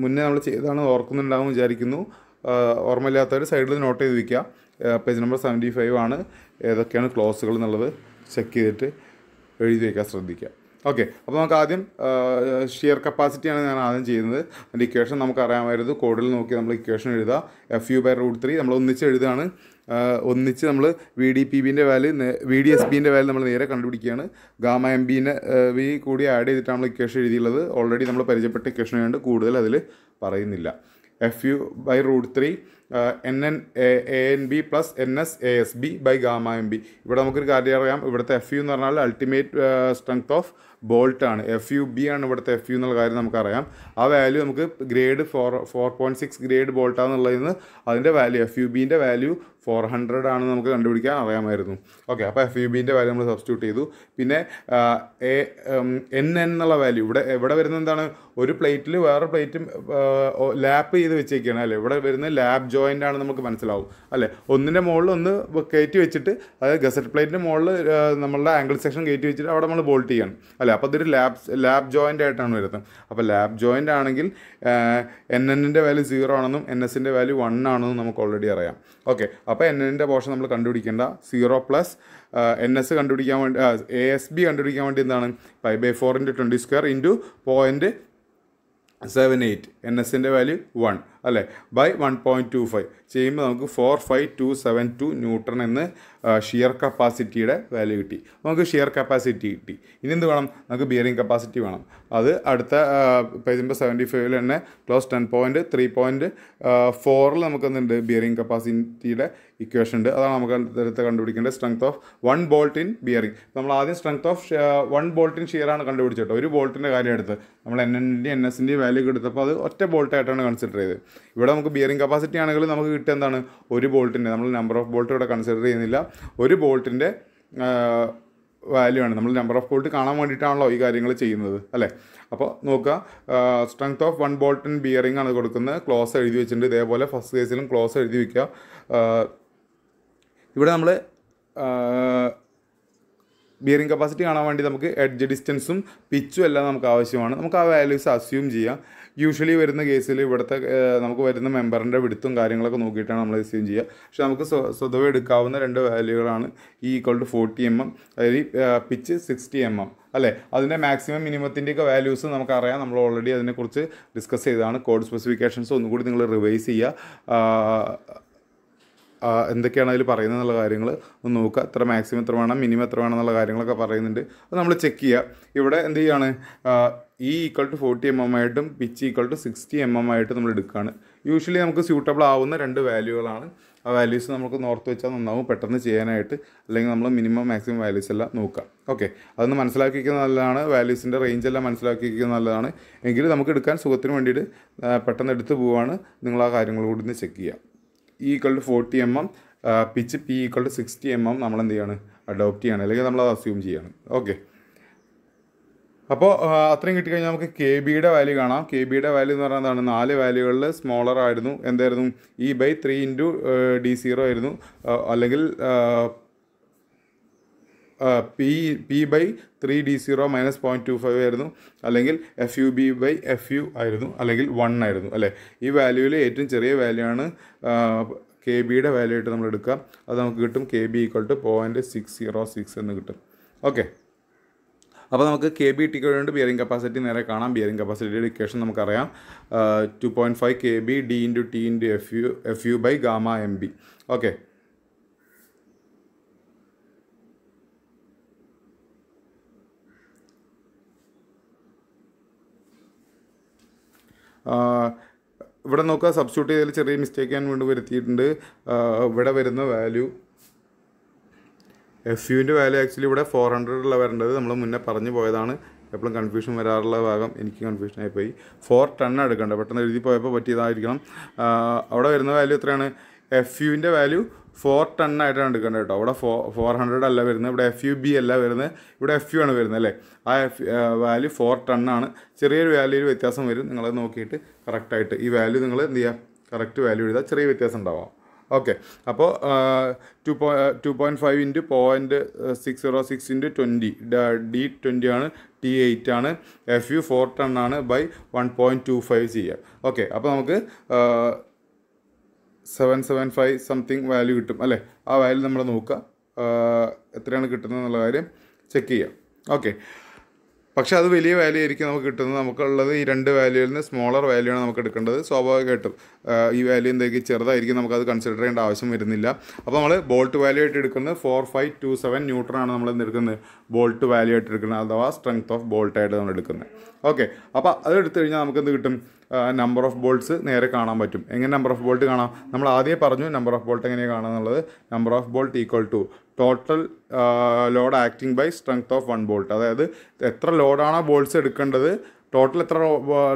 S1: മുന്നേ നമ്മൾ ചെയ്താണ് ഓർക്കുന്നുണ്ടാവും വിചാരിക്കുന്നു. ഓർമ്മയില്ലാത്തവർ സൈഡിൽ നോട്ട് ചെയ്ത് വയ്ക്കുക. പേജ് നമ്പർ 75 ആണ് ഏതൊക്കെയാണ് ക്ലോസുകൾ എന്നുള്ളത് ചെക്ക് ചെയ്തിട്ട് എഴുതി വയ്ക്കാൻ ശ്രദ്ധിക്കുക. ഓക്കെ, അപ്പോൾ നമുക്ക് ആദ്യം ഷിയർ കപ്പാസിറ്റിയാണ് ഞാൻ ആദ്യം ചെയ്യുന്നത്. അതിൻ്റെ ഇക്വേഷൻ നമുക്ക് അറിയാമായിരുന്നു. കോഡിൽ നോക്കി നമ്മൾ ഇക്വേഷൻ എഴുതുക. FU/√3 നമ്മൾ ഒന്നിച്ച് എഴുതുകയാണ്. ഒന്നിച്ച് നമ്മൾ VDPBൻ്റെ വാല്യൂ VDSBൻ്റെ വാല്യൂ നമ്മൾ നേരെ കണ്ടുപിടിക്കുകയാണ്. ഗാമ MBനെ വി കൂടി ആഡ് ചെയ്തിട്ടാണ് നമ്മൾ ഇക്വേഷൻ എഴുതിയുള്ളത്. ഓൾറെഡി നമ്മൾ പരിചയപ്പെട്ട ഇക്വേഷൻ ആയതുകൊണ്ട് കൂടുതൽ അതിൽ പറയുന്നില്ല. FU/√3 NNANB plus NSASB by gamma MB. ഇവിടെ നമുക്കൊരു കാര്യം അറിയാം, ഇവിടുത്തെ FU എന്ന് പറഞ്ഞാൽ അൾട്ടിമേറ്റ് സ്ട്രെങ്ത് ഓഫ് ബോൾട്ടാണ്. FUB ആണ് ഇവിടുത്തെ FU എന്നുള്ള കാര്യം നമുക്കറിയാം. ആ വാല്യൂ നമുക്ക് ഗ്രേഡ് 4.6 ഗ്രേഡ് ബോൾട്ടാണെന്നുള്ളതിൽ നിന്ന് അതിൻ്റെ വാല്യൂ FUBൻ്റെ വാല്യൂ 400 ആണ് നമുക്ക് കണ്ടുപിടിക്കാൻ അറിയാമായിരുന്നു. ഓക്കെ, അപ്പോൾ FUBൻ്റെ വാല്യൂ നമ്മൾ സബ്സ്റ്റിറ്റ്യൂട്ട് ചെയ്തു. പിന്നെ NN എന്നുള്ള വാല്യൂ ഇവിടെ വരുന്നത് എന്താണ്, ഒരു പ്ലേറ്റിൽ വേറെ പ്ലേറ്റും ലാപ്പ് ചെയ്ത് വെച്ചേക്കാണ് അല്ലേ. ഇവിടെ വരുന്നത് ലാബ് ജോയിൻ്റ് ആണ് നമുക്ക് മനസ്സിലാവും അല്ലേ. ഒന്നിൻ്റെ മുകളിൽ ഒന്ന് കയറ്റി വെച്ചിട്ട്, അതായത് ഗസറ്റ് പ്ലേറ്റിൻ്റെ മുകളിൽ നമ്മളുടെ ആംഗിൾ സെക്ഷൻ കയറ്റി വെച്ചിട്ട് അവിടെ നമ്മൾ ബോൾട്ട് ചെയ്യണം അല്ലേ. അപ്പോൾ അതൊരു ലാബ് ജോയിൻ്റ് ആയിട്ടാണ് വരുന്നത്. അപ്പോൾ ലാബ് ജോയിൻ്റ് ആണെങ്കിൽ NNൻ്റെ വാല്യൂ 0 ആണെന്നും NSൻ്റെ വാല്യൂ 1 ആണെന്നും നമുക്ക് ഓൾറെഡി അറിയാം. ഓക്കെ, അപ്പോൾ NNൻ്റെ പോർഷൻ നമ്മൾ കണ്ടുപിടിക്കേണ്ട 0 പ്ലസ് NS കണ്ടുപിടിക്കാൻ വേണ്ടി ASB കണ്ടുപിടിക്കാൻ വേണ്ടി എന്താണ് π/4 × 20² × 0.78 NSൻ്റെ വാല്യൂ 1 അല്ലേ ബൈ 1.25 ചെയ്യുമ്പോൾ നമുക്ക് 45272 ന്യൂട്ടൺ എന്ന് ഷിയർ കപ്പാസിറ്റിയുടെ വാല്യൂ കിട്ടി. നമുക്ക് ഷിയർ കപ്പാസിറ്റി കിട്ടി. ഇനി എന്ത് വേണം, നമുക്ക് ബിയറിംഗ് കപ്പാസിറ്റി വേണം. അത് അടുത്ത പേജ് നമ്പർ 75 തന്നെ ക്ലോസ് 10.3.4 നമുക്ക് എന്തുണ്ട്, ബിയറിംഗ് കപ്പാസിറ്റിയുടെ ഇക്വേഷൻ ഉണ്ട്. അതാണ് നമുക്ക് അടുത്ത് കണ്ടുപിടിക്കേണ്ടത്. Strength of 1 bolt in bearing. നമ്മൾ ആദ്യം സ്ട്രെങ്ത് ഓഫ് 1 ബോൾട്ട് ഇൻ ഷിയറാണ് കണ്ടുപിടിച്ചിട്ട് ഒരു ബോൾട്ടിൻ്റെ കാര്യം എടുത്ത് നമ്മൾ NNൻ്റെയും NSൻ്റെയും വാല്യൂ എടുത്തപ്പോൾ അത് ഒറ്റ ബോൾട്ടായിട്ടാണ് കൺസിഡർ ചെയ്തത്. ഇവിടെ നമുക്ക് ബിയറിംഗ് കപ്പാസിറ്റി ആണെങ്കിൽ നമുക്ക് കിട്ടിയ എന്താണ്, ഒരു ബോൾട്ടിൻ്റെ, നമ്മൾ നമ്പർ ഓഫ് ബോൾട്ട് ഇവിടെ കൺസിഡർ ചെയ്യുന്നില്ല, ഒരു ബോൾട്ടിൻ്റെ വാല്യൂ ആണ്. നമ്മൾ നമ്പർ ഓഫ് ബോൾട്ട് കാണാൻ വേണ്ടിയിട്ടാണല്ലോ ഈ കാര്യങ്ങൾ ചെയ്യുന്നത് അല്ലേ. അപ്പോൾ നോക്കുക, strength of 1 bolt in bearing ആണ് കൊടുക്കുന്നത്. ക്ലോസ് എഴുതി വെച്ചിട്ടുണ്ട്. ഇതേപോലെ ഫസ്റ്റ് കേസിലും ക്ലോസ് എഴുതി വയ്ക്കുക. ഇവിടെ നമ്മൾ ബിയറിംഗ് കപ്പാസിറ്റി കാണാൻ വേണ്ടി നമുക്ക് എഡ്ജ് ഡിസ്റ്റൻസും പിച്ചും എല്ലാം നമുക്ക് ആവശ്യമാണ്. നമുക്ക് ആ വാല്യൂസ് അസ്യൂം ചെയ്യാം. യൂഷ്വലി വരുന്ന കേസിൽ ഇവിടുത്തെ നമുക്ക് വരുന്ന മെമ്പറിൻ്റെ വിടുത്തും കാര്യങ്ങളൊക്കെ നോക്കിയിട്ടാണ് നമ്മൾ അസ്യൂം ചെയ്യുക. പക്ഷേ നമുക്ക് സ്വതവേ എടുക്കാവുന്ന 2 വാല്യൂകളാണ് E = 40 mm, അതായത് പിച്ച് 60 mm അല്ലേ. അതിൻ്റെ മാക്സിമം മിനിമത്തിൻ്റെയൊക്കെ വാല്യൂസ് നമുക്കറിയാം. നമ്മൾ ഓൾറെഡി അതിനെക്കുറിച്ച് ഡിസ്കസ് ചെയ്തതാണ്. കോഡ് സ്പെസിഫിക്കേഷൻസ് ഒന്നുകൂടി നിങ്ങൾ റിവൈസ് ചെയ്യുക. എന്തൊക്കെയാണ് അതിൽ പറയുന്നത് എന്നുള്ള കാര്യങ്ങൾ ഒന്ന് നോക്കുക. എത്ര മാക്സിമം എത്ര വേണം, മിനിമം എത്ര വേണം എന്നുള്ള കാര്യങ്ങളൊക്കെ പറയുന്നുണ്ട്. അത് നമ്മൾ ചെക്ക് ചെയ്യുക. ഇവിടെ എന്ത് ചെയ്യുകയാണ്, E = 40 mm ആയിട്ടും പിച്ച് = 60 mm ആയിട്ട് നമ്മൾ എടുക്കുകയാണ്. യൂഷ്വലി നമുക്ക് സ്യൂട്ടബിൾ ആവുന്ന 2 വാല്യൂകളാണ്. ആ വാല്യൂസ് നമുക്ക് ഓർത്ത് വെച്ചാൽ നന്നാവും പെട്ടെന്ന് ചെയ്യാനായിട്ട്. അല്ലെങ്കിൽ നമ്മൾ മിനിമം മാക്സിമം വാല്യൂസ് എല്ലാം നോക്കുക. ഓക്കെ, അതൊന്ന് മനസ്സിലാക്കിയിരിക്കുന്നത് നല്ലതാണ്. വാല്യൂസിൻ്റെ റേഞ്ച് എല്ലാം മനസ്സിലാക്കിയിരിക്കുന്നത് നല്ലതാണ്. എങ്കിലും നമുക്ക് എടുക്കാൻ സുഖത്തിന് വേണ്ടിയിട്ട് പെട്ടെന്ന് എടുത്ത് പോവുകയാണ്. നിങ്ങൾ ആ കാര്യങ്ങൾ കൂടി ഒന്ന് ചെക്ക് ചെയ്യുക. E = 40 mm, pitch P = 60 mm നമ്മൾ എന്ത് ചെയ്യാണ്, അഡോപ്റ്റ് ചെയ്യണം, അല്ലെങ്കിൽ നമ്മൾ അത് അസ്യൂം ചെയ്യണം. ഓക്കെ, അപ്പോൾ അത്രയും കിട്ടിക്കഴിഞ്ഞാൽ നമുക്ക് KB വാല്യൂ കാണാം. KB വാല്യൂ എന്ന് പറഞ്ഞാൽ എന്താണ്, 4 വാല്യൂകളിൽ സ്മോളർ ആയിരുന്നു. എന്തായിരുന്നു, E/3 × D0 ആയിരുന്നു, അല്ലെങ്കിൽ P/3 D0 - 0.25 ആയിരുന്നു, അല്ലെങ്കിൽ FUB/FU ആയിരുന്നു, അല്ലെങ്കിൽ 1 ആയിരുന്നു അല്ലേ. ഈ വാല്യൂവിൽ ഏറ്റവും ചെറിയ വാല്യൂ ആണ് KB വാല്യൂ ആയിട്ട് നമ്മൾ എടുക്കുക. അത് നമുക്ക് കിട്ടും KB = 0.606 എന്ന് കിട്ടും. ഓക്കെ, അപ്പോൾ നമുക്ക് KB കിട്ടിക്കഴിഞ്ഞുകൊണ്ട് ബിയറിംഗ് കപ്പാസിറ്റി നേരെ കാണാം. ബിയറിംഗ് കപ്പാസിറ്റിയുടെ ഇക്വേഷൻ നമുക്കറിയാം. 2.5 KB D × T × FU/γ/MB. Okay, ഇവിടെ നോക്കുക, സബ്സ്റ്റിറ്റ്യൂട്ട് ചെയ്തതിൽ ചെറിയ മിസ്റ്റേക്ക് ഞാൻ വീണ്ടും വരുത്തിയിട്ടുണ്ട്. ഇവിടെ വരുന്ന വാല്യൂ FUവിൻ്റെ വാല്യൂ ആക്ച്വലി ഇവിടെ 400 വരേണ്ടത്. നമ്മൾ മുന്നേ പറഞ്ഞു പോയതാണ്. എപ്പോഴും കൺഫ്യൂഷൻ വരാറുള്ള ഭാഗം എനിക്ക് കൺഫ്യൂഷനായിപ്പോയി. 4 ടൺ എടുക്കേണ്ടത്, പെട്ടെന്ന് എഴുതി പോയപ്പോൾ പറ്റിയതായിരിക്കണം. അവിടെ വരുന്ന വാല്യൂ എത്രയാണ്, FUവിൻ്റെ വാല്യൂ 4 ടൺ ആയിട്ടാണ് എടുക്കേണ്ടത് കേട്ടോ. അവിടെ 400 അല്ല വരുന്നത്, ഇവിടെ FUB അല്ല വരുന്നത്, ഇവിടെ FU ആണ് വരുന്നത് അല്ലേ. ആ വാല്യൂ 4 ടൺ ആണ്. ചെറിയൊരു വാല്യൂയിൽ വ്യത്യാസം വരും. നിങ്ങളത് നോക്കിയിട്ട് കറക്റ്റായിട്ട് ഈ വാല്യൂ നിങ്ങൾ എന്ത് ചെയ്യുക, കറക്റ്റ് വാല്യൂ എഴുതുക. ചെറിയ വ്യത്യാസം ഉണ്ടാവാം. ഓക്കെ, അപ്പോൾ 2.5 × 0.606 × 20 D20 ആണ്, T8 ആണ്, FU 4 ടൺ ആണ്, ബൈ 1.25 ചെയ്യുക. ഓക്കെ, അപ്പോൾ നമുക്ക് 775 സംതിങ് വാല്യൂ കിട്ടും അല്ലേ. ആ വാല്യൂ നമ്മൾ നോക്കുക, എത്രയാണ് കിട്ടുന്നത് എന്നുള്ള കാര്യം ചെക്ക് ചെയ്യാം. ഓക്കെ, പക്ഷേ അത് വലിയ വാല്യൂ ആയിരിക്കും നമുക്ക് കിട്ടുന്നത്. നമുക്കുള്ളത് ഈ 2 വാല്യൂവിൽ നിന്ന് സ്മോളർ വാല്യൂ ആണ് നമുക്ക് എടുക്കേണ്ടത്. സ്വാഭാവികമായിട്ടും ഈ വാല്യൂ എന്തായിരിക്കും, ചെറുതായിരിക്കും, നമുക്കത് കൺസിഡർ ചെയ്യേണ്ട ആവശ്യം വരുന്നില്ല. അപ്പോൾ നമ്മൾ ബോൾട്ട് വാല്യൂ ആയിട്ട് എടുക്കുന്നത് 4527 ന്യൂട്ടൺ ആണ് നമ്മൾ എന്തെടുക്കുന്നത്, ബോൾട്ട് വാല്യൂ ആയിട്ട് എടുക്കുന്നത്, അഥവാ സ്ട്രെങ്ത് ഓഫ് ബോൾട്ട് ആയിട്ട് നമ്മൾ എടുക്കുന്നത്. ഓക്കെ, അപ്പോൾ അത് എടുത്തു കഴിഞ്ഞാൽ നമുക്ക് എന്ത് കിട്ടും, നമ്പർ ഓഫ് ബോൾട്ട്സ് നേരെ കാണാൻ പറ്റും. എങ്ങനെ നമ്പർ ഓഫ് ബോൾട്ട് കാണാം, നമ്മൾ ആദ്യമേ പറഞ്ഞു നമ്പർ ഓഫ് ബോൾട്ട് എങ്ങനെയാണ് കാണുക എന്നുള്ളത്. Number of bolt = total load acting by strength of 1 bolt. അതായത് എത്ര ലോഡാണ് ബോൾട്ട്സ് എടുക്കേണ്ടത്, ടോട്ടൽ എത്ര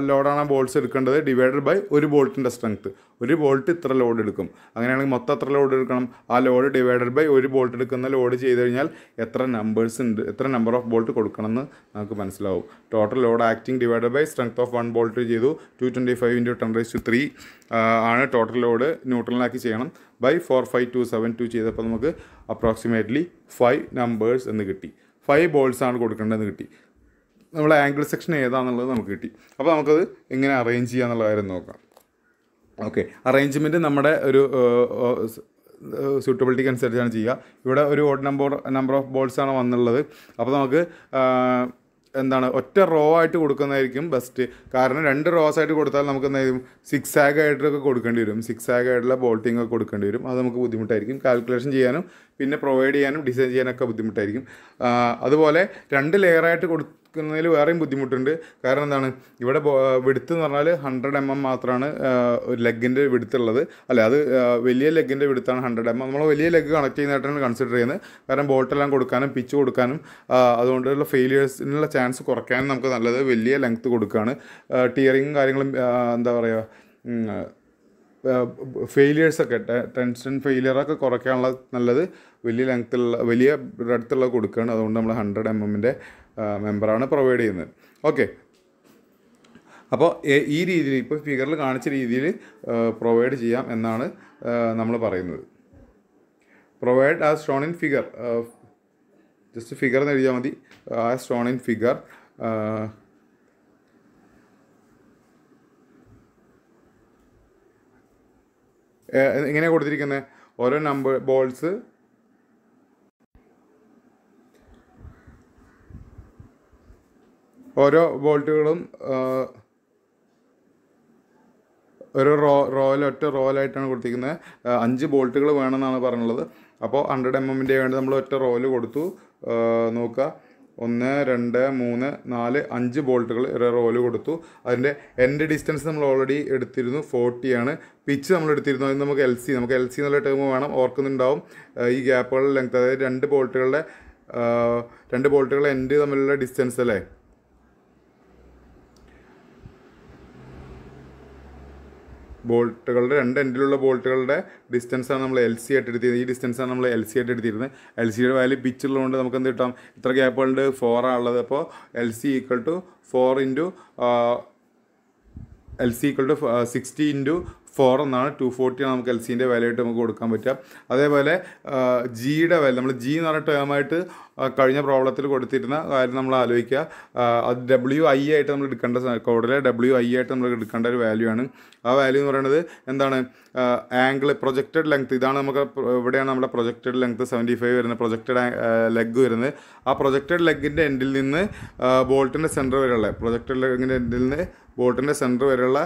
S1: ലോഡാണ് ബോൾട്ട്സ് എടുക്കേണ്ടത് ഡിവൈഡഡ് ബൈ ഒരു ബോൾട്ടിൻ്റെ സ്ട്രെങ്ത്ത്. ഒരു ബോൾട്ട് ഇത്ര ലോഡ് എടുക്കും. അങ്ങനെയാണെങ്കിൽ മൊത്തം എത്ര ലോഡ് എടുക്കണം, ആ ലോഡ് ഡിവൈഡഡ് ബൈ ഒരു ബോൾട്ട് എടുക്കുന്ന ലോഡ് ചെയ്ത് കഴിഞ്ഞാൽ എത്ര നമ്പേഴ്സ് ഉണ്ട്, എത്ര നമ്പർ ഓഫ് ബോൾട്ട് കൊടുക്കണമെന്ന് നമുക്ക് മനസ്സിലാവും. Total load acting divided by strength of 1 bolt ചെയ്തു. 225 × 10⁻³ ആണ് ടോട്ടൽ ലോഡ്, ന്യൂട്രലിനാക്കി ചെയ്യണം, ബൈ 45272 ചെയ്തപ്പോൾ നമുക്ക് അപ്രോക്സിമേറ്റ്ലി 5 നമ്പേഴ്സ് എന്ന് കിട്ടി. 5 ബോൾട്ട്സ് ആണ് കൊടുക്കേണ്ടതെന്ന് കിട്ടി. നമ്മൾ ആംഗിൾ സെക്ഷൻ ഏതാണെന്നുള്ളത് നമുക്ക് കിട്ടി. അപ്പോൾ നമുക്കത് എങ്ങനെ അറേഞ്ച് ചെയ്യുക എന്നുള്ള കാര്യം നോക്കാം. ഓക്കെ, അറേഞ്ച്മെൻറ്റ് നമ്മുടെ ഒരു സ്യൂട്ടബിലിറ്റിക്ക് അനുസരിച്ചാണ് ചെയ്യുക. ഇവിടെ ഒരു ഓഡ് നമ്പർ ഓഫ് ബോൾട്ട്സ് ആണ് വന്നുള്ളത്. അപ്പോൾ നമുക്ക് എന്താണ്, ഒറ്റ റോ ആയിട്ട് കൊടുക്കുന്നതായിരിക്കും ബെസ്റ്റ്. കാരണം 2 റോസ് ആയിട്ട് കൊടുത്താൽ നമുക്ക് എന്തായാലും 6 ആയിട്ടൊക്കെ കൊടുക്കേണ്ടി വരും. 6 ആയിട്ടുള്ള ബോൾട്ടിംഗ് ഒക്കെ കൊടുക്കേണ്ടി വരും. അത് നമുക്ക് ബുദ്ധിമുട്ടായിരിക്കും. കാൽക്കുലേഷൻ ചെയ്യാനും പിന്നെ പ്രൊവൈഡ് ചെയ്യാനും ഡിസൈൻ ചെയ്യാനൊക്കെ ബുദ്ധിമുട്ടായിരിക്കും. അതുപോലെ 2 ലെയറായിട്ട് കൊടുക്കുന്നതിൽ വേറെയും ബുദ്ധിമുട്ടുണ്ട്. കാരണം എന്താണ്, ഇവിടെ വിടുത്ത് എന്ന് പറഞ്ഞാൽ 100 mm മാത്രമാണ് ഒരു ലെഗിൻ്റെ വിടുത്തുള്ളത്. അല്ല, അത് വലിയ ലെഗിൻ്റെ വിടുത്താണ് 100 mm. നമ്മൾ വലിയ ലെഗ് കണക്ട് ചെയ്യുന്നതായിട്ടാണ് കൺസിഡർ ചെയ്യുന്നത്. കാരണം ബോൾട്ടെല്ലാം കൊടുക്കാനും പിച്ച് കൊടുക്കാനും അതുകൊണ്ടുള്ള ഫെയിലിയേഴ്സിനുള്ള ചാൻസ് കുറയ്ക്കാനും നമുക്ക് നല്ലത് വലിയ ലെങ്ത്ത് കൊടുക്കുകയാണ്. ടിയറിങ്ങും കാര്യങ്ങളും എന്താ പറയുക, ഫെയിലിയേഴ്സൊക്കെ ടെൻഷൻ ഫെയിലിയറൊക്കെ കുറയ്ക്കാനുള്ള നല്ലത് വലിയ ലെങ്ത്തുള്ള വലിയ ബ്രെഡ്ത്തുള്ള കൊടുക്കുകയാണ്. അതുകൊണ്ട് നമ്മൾ 100 mm മെമ്പറാണ് പ്രൊവൈഡ് ചെയ്യുന്നത്. ഓക്കെ, അപ്പോൾ ഈ രീതിയിൽ ഇപ്പോൾ ഫിഗറിൽ കാണിച്ച രീതിയിൽ പ്രൊവൈഡ് ചെയ്യാം എന്നാണ് നമ്മൾ പറയുന്നത്. Provide as shown in figure. Just figure എന്ന് എഴുതിയാൽ മതി. As shown in figure. എങ്ങനെയാണ് കൊടുത്തിരിക്കുന്നത്? ഓരോ നമ്പർ ബോൾസ് ഓരോ ബോൾട്ടുകളും ഒരു ഒറ്റ റോയിലായിട്ടാണ് കൊടുത്തിരിക്കുന്നത്. 5 ബോൾട്ടുകൾ വേണമെന്നാണ് പറഞ്ഞുള്ളത്. അപ്പോൾ 100 mm വേണ്ടി നമ്മൾ ഒറ്റ റോല് കൊടുത്തു. നോക്കുക, 1 2 3 4 5 ബോൾട്ടുകൾ ഒരു റോല് കൊടുത്തു. അതിൻ്റെ എൻഡ് ഡിസ്റ്റൻസ് നമ്മൾ ഓൾറെഡി എടുത്തിരുന്നു, 40 ആണ്. പിച്ച് നമ്മൾ എടുത്തിരുന്നു. അത് നമുക്ക് LC എന്നുള്ള ടേം വേണം, ഓർക്കുന്നുണ്ടാവും. ഈ ഗ്യാപ്പുകളുടെ ലെങ്ത്, അതായത് 2 ബോൾട്ടുകളുടെ എൻഡ് തമ്മിലുള്ള ഡിസ്റ്റൻസ് അല്ലേ, ബോൾട്ടുകളുടെ 2 എൻഡിലുള്ള ബോൾട്ടുകളുടെ ഡിസ്റ്റൻസാണ് നമ്മൾ LC ആയിട്ട് എടുത്തിരുന്നത്. ഈ ഡിസ്റ്റൻസാണ് നമ്മൾ LC ആയിട്ട് എടുത്തിരുന്നത്. LCയുടെ വാല്യൂ പിച്ചുള്ളതുകൊണ്ട് നമുക്ക് എന്ത് കിട്ടാം? ഇത്ര ഗ്യാപ്പുകളുണ്ട്, 4 ആണുള്ളത്. അപ്പോൾ LC = 60 × 4 എന്നാണ്. 240 ആണ് നമുക്ക് LCൻ്റെ വാല്യൂ ആയിട്ട് നമുക്ക് കൊടുക്കാൻ പറ്റുക. അതേപോലെ ജിയുടെ വാല്യൂ, നമ്മൾ ജി എന്ന് പറഞ്ഞ ടേമായിട്ട് കഴിഞ്ഞ പ്രോബ്ലത്തിൽ കൊടുത്തിരുന്ന കാര്യം നമ്മൾ ആലോചിക്കുക. അത് WI ആയിട്ട് നമ്മൾ എടുക്കേണ്ട, കോഡിലെ WI ആയിട്ട് നമ്മൾ എടുക്കേണ്ട ഒരു വാല്യൂ ആണ്. ആ വാല്യൂ എന്ന് പറയുന്നത് എന്താണ്? Angle, projected length. ഇതാണ് നമുക്ക് ഇവിടെയാണ് നമ്മുടെ പ്രൊജക്റ്റഡ് ലെങ്ത് 75 വരുന്നത്, പ്രൊജക്റ്റഡ് ലെഗ് വരുന്നത്. ആ പ്രൊജക്റ്റഡ് ലെഗിൻ്റെ എൻഡിൽ നിന്ന് ബോൾട്ടിൻ്റെ സെൻറ്റർ വരെയുള്ള, പ്രൊജക്റ്റഡ് ലെഗിൻ്റെ എൻഡിൽ നിന്ന് ബോൾട്ടിൻ്റെ സെൻറ്റർ വരെയുള്ള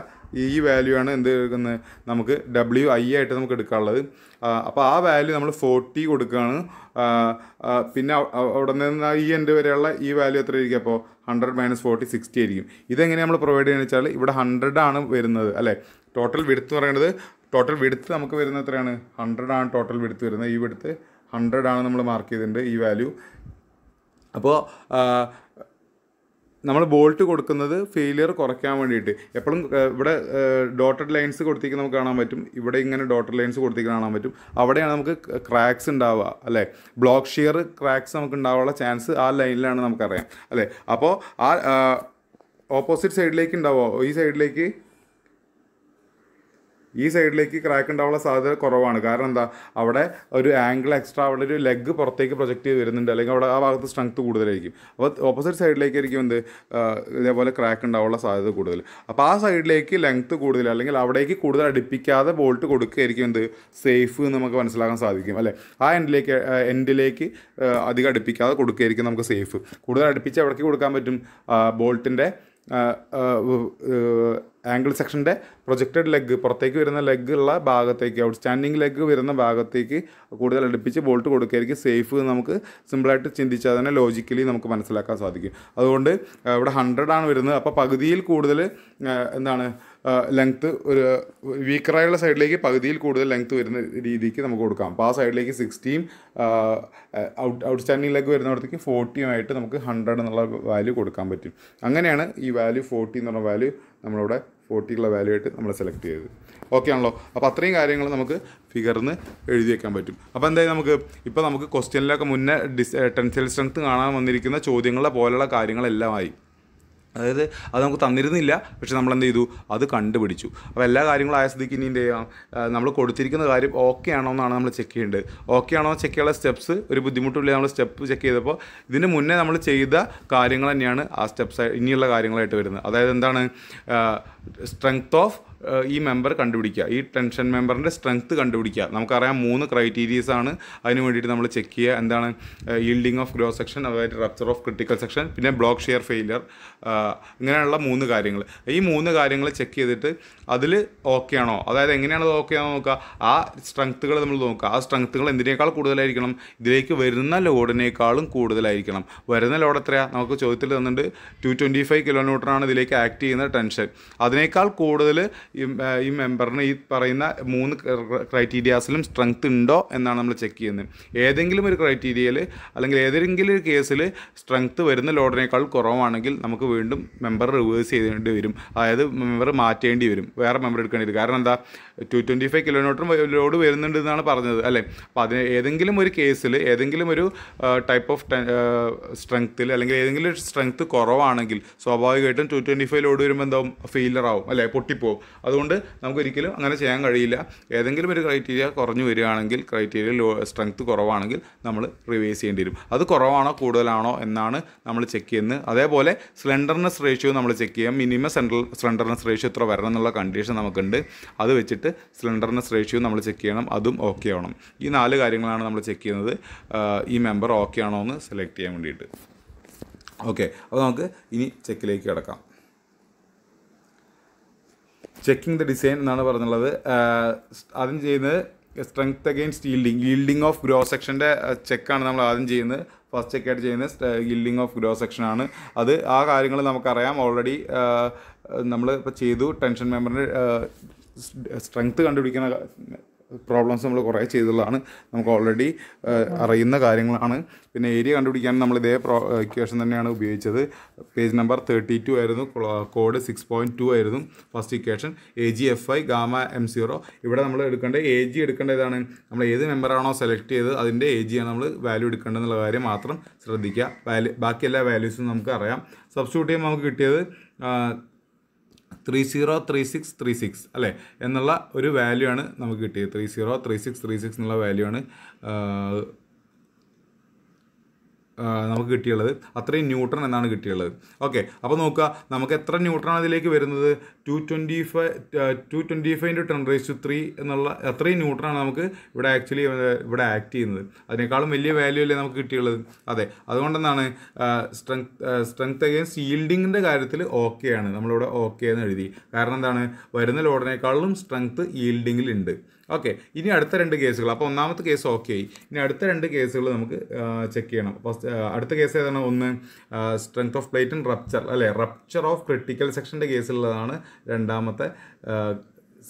S1: ഈ വാല്യൂ ആണ് എന്ത് എടുക്കുന്നത്? നമുക്ക് WI ആയിട്ട് നമുക്ക് എടുക്കാനുള്ളത്. അപ്പോൾ ആ വാല്യൂ നമ്മൾ 40 കൊടുക്കുകയാണ്. പിന്നെ അവിടെ നിന്ന് ഈ എൻഡ് വരെയുള്ള ഈ വാല്യൂ എത്ര ആയിരിക്കും? അപ്പോൾ 100 - 40 60 ആയിരിക്കും. ഇതെങ്ങനെ നമ്മൾ പ്രൊവൈഡ് ചെയ്യുന്നത് വെച്ചാൽ, ഇവിടെ 100 ആണ് വരുന്നത് അല്ലേ. ടോട്ടൽ വിഡ്ത്ത് പറയുന്നത്, ടോട്ടൽ വിഡ്ത്ത് നമുക്ക് വരുന്നത് എത്രയാണ്? 100 ആണ് ടോട്ടൽ വിഡ്ത്ത് വരുന്നത്. ഈ വിഡ്ത്ത് 100 ആണ് നമ്മൾ മാർക്ക് ചെയ്തിട്ടുണ്ട്, ഈ വാല്യൂ. അപ്പോൾ നമ്മൾ ബോൾട്ട് കൊടുക്കുന്നത് ഫെയിലിയർ കുറയ്ക്കാൻ വേണ്ടിയിട്ട്. എപ്പോഴും ഇവിടെ ഡോട്ടഡ് ലൈൻസ് കൊടുത്തിരിക്കുന്നത് നമുക്ക് കാണാൻ പറ്റും. ഇവിടെ ഇങ്ങനെ ഡോട്ടഡ് ലൈൻസ് കൊടുത്തിരിക്കുന്നത് കാണാൻ പറ്റും. അവിടെയാണ് നമുക്ക് ക്രാക്സ് ഉണ്ടാവുക അല്ലേ. ബ്ലോക്ക് ഷിയർ ക്രാക്സ് നമുക്ക് ഉണ്ടാവാനുള്ള ചാൻസ് ആ ലൈനിലാണ് നമുക്കറിയാം അല്ലേ. അപ്പോൾ ആ ഓപ്പോസിറ്റ് സൈഡിലേക്ക് ഉണ്ടാവുമോ? ഈ സൈഡിലേക്ക് ക്രാക്ക് ഉണ്ടാവാനുള്ള സാധ്യത കുറവാണ്. കാരണം എന്താ? അവിടെ ഒരു ആംഗിൾ എക്സ്ട്രാ, അവിടെ ഒരു ലെഗ് പുറത്തേക്ക് പ്രൊജക്റ്റ് ചെയ്ത് വരുന്നുണ്ട്, അല്ലെങ്കിൽ അവിടെ ആ ഭാഗത്ത് സ്ട്രെങ്ത് കൂടുതലായിരിക്കും. അപ്പോൾ ഓപ്പോസിറ്റ് സൈഡിലേക്കായിരിക്കും ഇതേപോലെ ക്രാക്ക് ഉണ്ടാവാനുള്ള സാധ്യത കൂടുതൽ. അപ്പോൾ ആ സൈഡിലേക്ക് ലെങ്ത്ത് കൂടുതൽ, അല്ലെങ്കിൽ അവിടേക്ക് കൂടുതൽ അടുപ്പിക്കാതെ ബോൾട്ട് കൊടുക്കുകയായിരിക്കും സേഫ് എന്ന് നമുക്ക് മനസ്സിലാക്കാൻ സാധിക്കും അല്ലേ. ആ എൻഡിലേക്ക് അധികം അടുപ്പിക്കാതെ കൊടുക്കുകയായിരിക്കും നമുക്ക് സേഫ്. കൂടുതൽ അടുപ്പിച്ച് എവിടേക്ക് കൊടുക്കാൻ പറ്റും? ബോൾട്ടിൻ്റെ ആംഗിൾ സെക്ഷൻ്റെ പ്രൊജക്റ്റഡ് ലെഗ്, പുറത്തേക്ക് വരുന്ന ലെഗ് ഉള്ള ഭാഗത്തേക്ക്, ഔട്ട്സ്റ്റാൻഡിങ് ലെഗ് വരുന്ന ഭാഗത്തേക്ക് കൂടുതൽ അടുപ്പിച്ച് ബോൾട്ട് കൊടുക്കുകയായിരിക്കും സേഫ് എന്ന് നമുക്ക് സിമ്പിളായിട്ട് ചിന്തിച്ചാൽ തന്നെ ലോജിക്കലി നമുക്ക് മനസ്സിലാക്കാൻ സാധിക്കും. അതുകൊണ്ട് ഇവിടെ 100 ആണ് വരുന്നത്. അപ്പോൾ പകുതിയിൽ കൂടുതൽ എന്താണ് ലെങ്ത്ത്, ഒരു വീക്കറായുള്ള സൈഡിലേക്ക് പകുതിയിൽ കൂടുതൽ ലെങ്ത്ത് വരുന്ന രീതിക്ക് നമുക്ക് കൊടുക്കാം. അപ്പോൾ ആ സൈഡിലേക്ക് 60ഉം ഔട്ട്സ്റ്റാൻഡിങ് ലെഗ് വരുന്നിടത്തേക്ക് 40ഉമായിട്ട് നമുക്ക് 100 എന്നുള്ള വാല്യൂ കൊടുക്കാൻ പറ്റും. അങ്ങനെയാണ് ഈ വാല്യൂ 40 എന്ന് പറഞ്ഞ വാല്യൂ നമ്മളിവിടെ 40 ഉള്ള വാല്യൂ ആയിട്ട് നമ്മൾ സെലക്ട് ചെയ്തത്. ഓക്കെ ആണല്ലോ. അപ്പോൾ അത്രയും കാര്യങ്ങൾ നമുക്ക് ഫിഗറിന് എഴുതി വയ്ക്കാൻ പറ്റും. അപ്പോൾ എന്തായാലും നമുക്ക് ക്വസ്റ്റ്യനിലൊക്കെ മുന്നേ ടെൻസൈൽ സ്ട്രെങ്ത് കാണാൻ വന്നിരിക്കുന്ന ചോദ്യങ്ങളെ പോലുള്ള കാര്യങ്ങളെല്ലാമായി. അതായത് അത് നമുക്ക് തന്നിരുന്നില്ല, പക്ഷെ നമ്മൾ എന്ത് ചെയ്തു? അത് കണ്ടുപിടിച്ചു. അപ്പോൾ എല്ലാ കാര്യങ്ങളും ആയ സ്ഥിതിക്ക് ഇനി എന്ത് ചെയ്യാം? നമ്മൾ കൊടുത്തിരിക്കുന്ന കാര്യം ഓക്കെ ആണോ എന്നാണ് നമ്മൾ ചെക്ക് ചെയ്യേണ്ടത്. ഓക്കെ ആണോ ചെക്ക് ചെയ്യാനുള്ള സ്റ്റെപ്സ് ഒരു ബുദ്ധിമുട്ടില്ല. നമ്മൾ സ്റ്റെപ്പ് ചെക്ക് ചെയ്തപ്പോൾ ഇതിന് മുന്നേ നമ്മൾ ചെയ്ത കാര്യങ്ങൾ തന്നെയാണ് ആ സ്റ്റെപ്സ് ഇനിയുള്ള കാര്യങ്ങളായിട്ട് വരുന്നത്. അതായത് എന്താണ്? സ്ട്രെങ്ത് ഓഫ് ഈ മെമ്പർ കണ്ടുപിടിക്കുക, ഈ ടെൻഷൻ മെമ്പറിൻ്റെ സ്ട്രെങ്ത്ത് കണ്ടുപിടിക്കുക. നമുക്കറിയാം 3 ക്രൈറ്റീരിയസ് ആണ് അതിന് വേണ്ടിയിട്ട് നമ്മൾ ചെക്ക് ചെയ്യുക. എന്താണ്? ഈൽഡിങ് ഓഫ് ഗ്രോസ് സെക്ഷൻ, അതായത് റപ്ചർ ഓഫ് ക്രിട്ടിക്കൽ സെക്ഷൻ, പിന്നെ ബ്ലോക്ക് ഷിയർ ഫെയിലിയർ. ഇങ്ങനെയുള്ള 3 കാര്യങ്ങൾ. ഈ 3 കാര്യങ്ങൾ ചെക്ക് ചെയ്തിട്ട് അതിൽ ഓക്കെ ആണോ, അതായത് എങ്ങനെയാണ് അത് ഓക്കെ ആണോ നോക്കുക. ആ സ്ട്രെങ്ത്തുകൾ നമ്മൾ നോക്കുക. ആ സ്ട്രെങ്ത്തുകൾ എന്തിനേക്കാൾ കൂടുതലായിരിക്കണം? ഇതിലേക്ക് വരുന്ന ലോഡിനേക്കാളും കൂടുതലായിരിക്കണം. വരുന്ന ലോഡ് എത്രയാണ്? നമുക്ക് ചോദ്യത്തിൽ തന്നിട്ടുണ്ട് 225 kN ഇതിലേക്ക് ആക്ട് ചെയ്യുന്ന ടെൻഷൻ. അതിനേക്കാൾ കൂടുതൽ ഈ മെമ്പറിന് ഈ പറയുന്ന 3 ക്രൈറ്റീരിയാസിലും സ്ട്രെങ്ത് ഉണ്ടോ എന്നാണ് നമ്മൾ ചെക്ക് ചെയ്യുന്നത്. ഏതെങ്കിലും ഒരു ക്രൈറ്റീരിയയിൽ അല്ലെങ്കിൽ ഏതെങ്കിലും ഒരു കേസിൽ സ്ട്രെങ്ത് വരുന്ന ലോഡിനേക്കാൾ കുറവാണെങ്കിൽ നമുക്ക് വീണ്ടും മെമ്പർ റിവേഴ്സ് ചെയ്യേണ്ടി വരും. അതായത് മെമ്പർ മാറ്റേണ്ടി വരും, വേറെ മെമ്പർ എടുക്കേണ്ടി വരും. കാരണം എന്താ? 225 kN ലോഡ് വരുന്നുണ്ട് എന്നാണ് പറഞ്ഞത് അല്ലേ. അപ്പോൾ അതിന് ഏതെങ്കിലും ഒരു കേസിൽ, ഏതെങ്കിലും ഒരു ടൈപ്പ് ഓഫ് സ്ട്രെങ്ത്തിൽ, അല്ലെങ്കിൽ ഏതെങ്കിലും ഒരു സ്ട്രെങ്ത് കുറവാണെങ്കിൽ സ്വാഭാവികമായിട്ടും 225 ലോഡ് വരുമ്പോൾ എന്താവും? ഫെയിലർ ആവും അല്ലേ, പൊട്ടിപ്പോവും. അതുകൊണ്ട് നമുക്കൊരിക്കലും അങ്ങനെ ചെയ്യാൻ കഴിയില്ല. ഏതെങ്കിലും ഒരു ക്രൈറ്റീരിയ കുറഞ്ഞു വരികയാണെങ്കിൽ, ക്രൈറ്റീരിയ സ്ട്രെങ്ത് കുറവാണെങ്കിൽ നമ്മൾ റിവൈസ് ചെയ്യേണ്ടി വരും. അത് കുറവാണോ കൂടുതലാണോ എന്നാണ് നമ്മൾ ചെക്ക് ചെയ്യുന്നത്. അതേപോലെ സ്ലെൻഡർനെസ് റേഷ്യോ നമ്മൾ ചെക്ക് ചെയ്യാം. മിനിമം സ്ലെൻഡർനെസ് റേഷ്യോ എത്ര വരണം എന്നുള്ള കണ്ടീഷൻ നമുക്കുണ്ട്. അത് വെച്ചിട്ട് സ്ലെൻഡർനെസ് റേഷ്യോ നമ്മൾ ചെക്ക് ചെയ്യണം, അതും ഓക്കെ ആവണം. ഈ 4 കാര്യങ്ങളാണ് നമ്മൾ ചെക്ക് ചെയ്യുന്നത് ഈ മെമ്പർ ഓക്കെ ആണോ എന്ന് സെലക്ട് ചെയ്യാൻ വേണ്ടിയിട്ട്. ഓക്കെ, അപ്പോൾ നമുക്ക് ഇനി ചെക്കിലേക്ക് കിടക്കാം. ചെക്കിംഗ് ദ ഡിസൈൻ എന്നാണ് പറഞ്ഞുള്ളത്. ആദ്യം ചെയ്യുന്നത് strength against yielding of gross സെക്ഷൻ്റെ ചെക്കാണ് നമ്മൾ ആദ്യം ചെയ്യുന്നത്. ഫസ്റ്റ് ചെക്കായിട്ട് ചെയ്യുന്നത് yielding ഓഫ് ഗ്രോസ് സെക്ഷനാണ്. അത് ആ കാര്യങ്ങൾ നമുക്കറിയാം ഓൾറെഡി. നമ്മൾ ഇപ്പോൾ ചെയ്തു. ടെൻഷൻ മെമ്പറിൻ്റെ സ്ട്രെങ്ത് കണ്ടുപിടിക്കുന്ന പ്രോബ്ലംസ് നമ്മൾ കുറേ ചെയ്തുള്ളതാണ്, നമുക്ക് ഓൾറെഡി അറിയുന്ന കാര്യങ്ങളാണ്. പിന്നെ ഏരിയ കണ്ടുപിടിക്കാൻ നമ്മൾ ഇതേ ഇക്വേഷൻ തന്നെയാണ് ഉപയോഗിച്ചത്. പേജ് നമ്പർ 32 ആയിരുന്നു, കോഡ് 6.2 ആയിരുന്നു first equation. AGFI gamma M0. ഇവിടെ നമ്മൾ എടുക്കേണ്ടത് AG എടുക്കേണ്ടതാണ്. നമ്മൾ ഏത് മെമ്പറാണോ സെലക്ട് ചെയ്തത് അതിൻ്റെ AG ആണ് നമ്മൾ വാല്യൂ എടുക്കേണ്ടതെന്നുള്ള കാര്യം മാത്രം ശ്രദ്ധിക്കുക. ബാക്കി എല്ലാ വാല്യൂസും നമുക്ക് അറിയാം. സബ്സ്റ്റിറ്റ്യൂട്ട് ചെയ്യുമ്പോൾ നമുക്ക് കിട്ടിയത് 303636 അല്ലേ എന്നുള്ള ഒരു വാല്യൂ ആണ് നമുക്ക് കിട്ടിയത്. 303636 എന്നുള്ള വാല്യൂ ആണ് നമുക്ക് കിട്ടിയുള്ളത്. അത്രയും ന്യൂട്രൺ എന്നാണ് കിട്ടിയുള്ളത്. ഓക്കെ, അപ്പോൾ നോക്കുക നമുക്ക് എത്ര ന്യൂട്രൺ അതിലേക്ക് വരുന്നത്. 225 × 10⁻³ എന്നുള്ള അത്രയും ന്യൂട്രൺ നമുക്ക് ഇവിടെ ആക്ച്വലി ഇവിടെ ആക്ട് ചെയ്യുന്നത്. അതിനേക്കാളും വലിയ വാല്യൂ അല്ലേ നമുക്ക് കിട്ടിയുള്ളത്. അതെ, അതുകൊണ്ടെന്നാണ് സ്ട്രെങ്ത് അഗെയിൻസ്റ്റ് yieldingൻ്റെ കാര്യത്തിൽ ഓക്കെയാണ്, നമ്മളിവിടെ ഓക്കെ എന്ന് എഴുതി. കാരണം എന്താണ്, വരുന്ന ലോഡിനേക്കാളും സ്ട്രെങ്ത് yieldingലുണ്ട്. ഓക്കെ, ഇനി അടുത്ത 2 കേസുകൾ. അപ്പോൾ ഒന്നാമത്തെ കേസ് ഓക്കെ ആയി. ഇനി അടുത്ത 2 കേസുകൾ നമുക്ക് ചെക്ക് ചെയ്യണം. ഫസ്റ്റ് അടുത്ത കേസ് ഏതാണ്? ഒന്ന് strength of plate and rupture അല്ലേ, റപ്ചർ ഓഫ് ക്രിട്ടിക്കൽ സെക്ഷൻ്റെ കേസുള്ളതാണ് രണ്ടാമത്തെ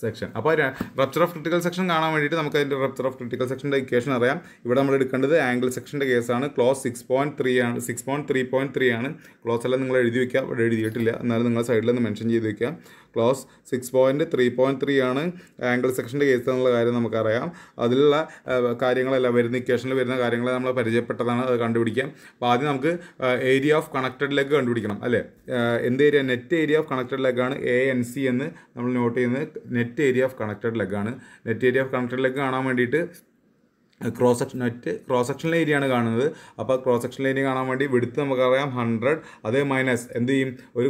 S1: സെക്ഷൻ. അപ്പോൾ റപ്ചർ ഓഫ് ക്രിട്ടിക്കൽ സെക്ഷൻ കാണാൻ വേണ്ടിയിട്ട് നമുക്ക് അതിൻ്റെ റപ്ചർ ഓഫ് ക്രിട്ടിക്കൽ സെക്ഷൻ്റെ ഇക്വേഷൻ അറിയാം. ഇവിടെ നമ്മൾ എടുക്കേണ്ടത് ആംഗിൾ സെക്ഷൻ്റെ കേസാണ്. ക്ലോസ് 6.3 ആണ്, 6.3.3 ആണ്. ക്ലോസ് എല്ലാം നിങ്ങൾ എഴുതി വയ്ക്കുക, ഇവിടെ എഴുതിയിട്ടില്ല, എന്നാലും നിങ്ങൾ സൈഡിലൊന്ന് മെൻഷൻ ചെയ്ത് വയ്ക്കുക. ക്ലോസ് 6.3.3 ആണ് ആംഗിൾ സെക്ഷൻ്റെ കേസ് എന്നുള്ള കാര്യം നമുക്കറിയാം. അതിലുള്ള കാര്യങ്ങളെല്ലാം വരുന്ന ഇക്വേഷനിൽ വരുന്ന കാര്യങ്ങളെ നമ്മൾ പരിചയപ്പെട്ടതാണ്, അത് കണ്ടുപിടിക്കാം. അപ്പോൾ ആദ്യം നമുക്ക് ഏരിയ ഓഫ് കണക്റ്റഡ് ലെഗ് കണ്ടുപിടിക്കണം അല്ലേ. എന്ത് area? Net area of connected ലെഗാണ് ANC എന്ന് നമ്മൾ നോട്ട് ചെയ്യുന്നത്. നെറ്റ് ഏരിയ ഓഫ് കണക്റ്റഡ് ലെഗാണ്. Net area of connected leg കാണാൻ വേണ്ടിയിട്ട് ക്രോസ് സെക്ഷനിലെ ഏരിയ ആണ് കാണുന്നത്. അപ്പോൾ ക്രോസ് സെക്ഷനിലെ ഏരിയ കാണാൻ വേണ്ടി വിടുത്ത് നമുക്കറിയാം 100. അതേ മൈനസ് എന്ത് ചെയ്യും, ഒരു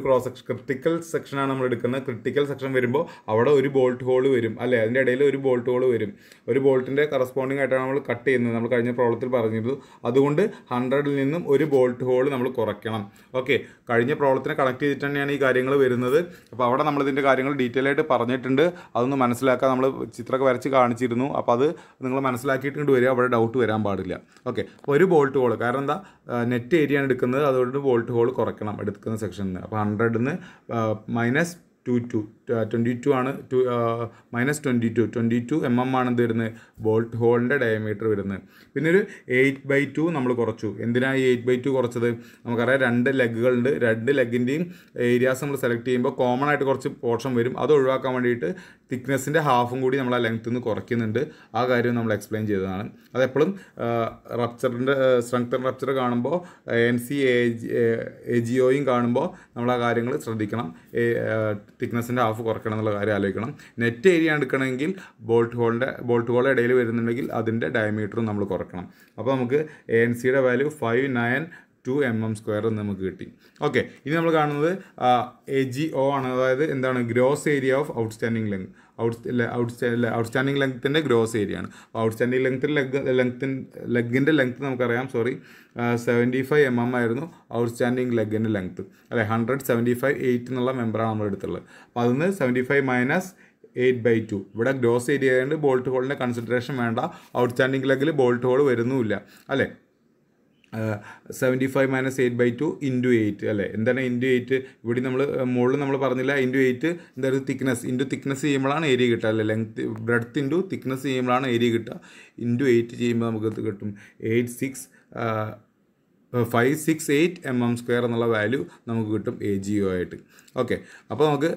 S1: ക്രിട്ടിക്കൽ സെക്ഷനാണ് നമ്മൾ എടുക്കുന്നത്. ക്രിട്ടിക്കൽ സെക്ഷൻ വരുമ്പോൾ അവിടെ ഒരു ബോൾട്ട് ഹോൾ വരും അല്ലേ, അതിൻ്റെ ഇടയിൽ ഒരു ബോൾട്ട് ഹോൾ വരും. ഒരു ബോൾട്ടിൻ്റെ കറസ്പോണ്ടിങ് ആയിട്ടാണ് നമ്മൾ കട്ട് ചെയ്യുന്നത്, നമ്മൾ കഴിഞ്ഞ പ്രോബ്ലത്തിൽ പറഞ്ഞിരുന്നു. അതുകൊണ്ട് 100ൽ നിന്നും ഒരു ബോൾട്ട് ഹോൾ നമ്മൾ കുറയ്ക്കണം. ഓക്കെ, കഴിഞ്ഞ പ്രോബ്ലത്തിനെ കണക്ട് ചെയ്തിട്ട് തന്നെയാണ് ഈ കാര്യങ്ങൾ വരുന്നത്. അപ്പോൾ അവിടെ നമ്മളിതിൻ്റെ കാര്യങ്ങൾ ഡീറ്റെയിൽ ആയിട്ട് പറഞ്ഞിട്ടുണ്ട്. അതൊന്ന് മനസ്സിലാക്കാൻ നമ്മൾ ചിത്രമൊക്കെ വരച്ച് കാണിച്ചിരുന്നു. അപ്പോൾ അത് നിങ്ങൾ മനസ്സിലാക്കിയിട്ടുണ്ട്. അവിടെ ഡൗട്ട് വരാൻ പാടില്ല. ഓക്കെ, അപ്പോൾ ഒരു ബോൾട്ട് ഹോൾ, കാരണം എന്താ, നെറ്റ് ഏരിയ ആണ് എടുക്കുന്നത്, അതുകൊണ്ട് ബോൾട്ട് ഹോൾ കുറയ്ക്കണം എടുക്കുന്ന സെക്ഷനിൽ നിന്ന്. അപ്പോൾ 100ന്ന് -22 ആണ്, -22 mm ആണ് എന്ത് വരുന്നത്, ബോൾട്ട് ഹോളിൻ്റെ ഡയമീറ്റർ വരുന്നത്. പിന്നെ ഒരു 8/2 നമ്മൾ കുറച്ചു. എന്തിനാണ് ഈ 8/2 കുറച്ചത്? നമുക്കറിയാം 2 ലെഗുകളുണ്ട്. 2 ലെഗിൻ്റെയും ഏരിയാസ് നമ്മൾ സെലക്ട് ചെയ്യുമ്പോൾ കോമൺ ആയിട്ട് കുറച്ച് പോർഷൻ വരും. അത് ഒഴിവാക്കാൻ വേണ്ടിയിട്ട് തിക്നെസ്സിൻ്റെ ഹാഫും കൂടി നമ്മൾ ആ ലെങ്ത്തിൽ നിന്ന് കുറയ്ക്കുന്നുണ്ട്. ആ കാര്യം നമ്മൾ എക്സ്പ്ലെയിൻ ചെയ്തതാണ്. അതെപ്പോഴും റപ്ചറിൻ്റെ സ്ട്രെങ്ത് ആൻഡ് റപ്ചർ കാണുമ്പോൾ ANC AGOയും കാണുമ്പോൾ നമ്മൾ ആ കാര്യങ്ങൾ ശ്രദ്ധിക്കണം. തിക്നെസ്സിൻ്റെ ഹാഫ് കുറയ്ക്കണം എന്നുള്ള കാര്യം ആലോചിക്കണം. നെറ്റ് ഏരിയ എടുക്കണമെങ്കിൽ ബോൾട്ട് ഹോളിൻ്റെ ഇടയിൽ വരുന്നുണ്ടെങ്കിൽ അതിൻ്റെ ഡയമീറ്ററും നമ്മൾ കുറയ്ക്കണം. അപ്പോൾ നമുക്ക് ANCയുടെ വാല്യൂ 592 mm² എന്ന് നമുക്ക് കിട്ടി. ഓക്കെ, ഇനി നമ്മൾ കാണുന്നത് AGO ആണ്. അതായത് എന്താണ്, gross area of outstanding length. Outstanding ലെങ്ത്തിൻ്റെ ഗ്രോസ് ഏരിയ ആണ്. ഔട്ട്സ്റ്റാൻഡിങ് ലെഗിൻ്റെ ലെങ്ത്ത് നമുക്കറിയാം, 75 mm ആയിരുന്നു ഔട്ട്സ്റ്റാൻഡിങ് ലെഗിൻ്റെ ലെങ്ത്ത് അല്ലേ. 175/8 എന്നുള്ള മെമ്പറാണ് നമ്മൾ എടുത്തുള്ളത്. അപ്പോൾ അതിൽ നിന്ന് 75 - 8/2. ഇവിടെ ഗ്രോസ് ഏരിയ ആയതുകൊണ്ട് ബോൾട്ട് ഹോളിൻ്റെ കൺസിഡറേഷൻ വേണ്ട. ഔട്ട്സ്റ്റാൻഡിങ് ലെഗിൽ ബോൾട്ട് ഹോൾ വരുന്നുമില്ല അല്ലേ. 75 - 8/2 × 8 അല്ലേ. എന്താണ് × 8? ഇവിടെ നമ്മൾ മുകളിൽ നമ്മൾ പറഞ്ഞില്ല, × 8 എന്തായാലും തിക്നെസ് ചെയ്യുമ്പോഴാണ് ഏരിയ കിട്ടുക അല്ലേ. ലെങ്ത് ബ്രെഡ്ത്ത് × തിക്നെസ് ചെയ്യുമ്പോഴാണ് ഏരിയ കിട്ടുക. × 8 ചെയ്യുമ്പോൾ നമുക്ക് കിട്ടും 568 mm² എന്നുള്ള വാല്യൂ നമുക്ക് കിട്ടും AGO ആയിട്ട്. ഓക്കെ, അപ്പോൾ നമുക്ക്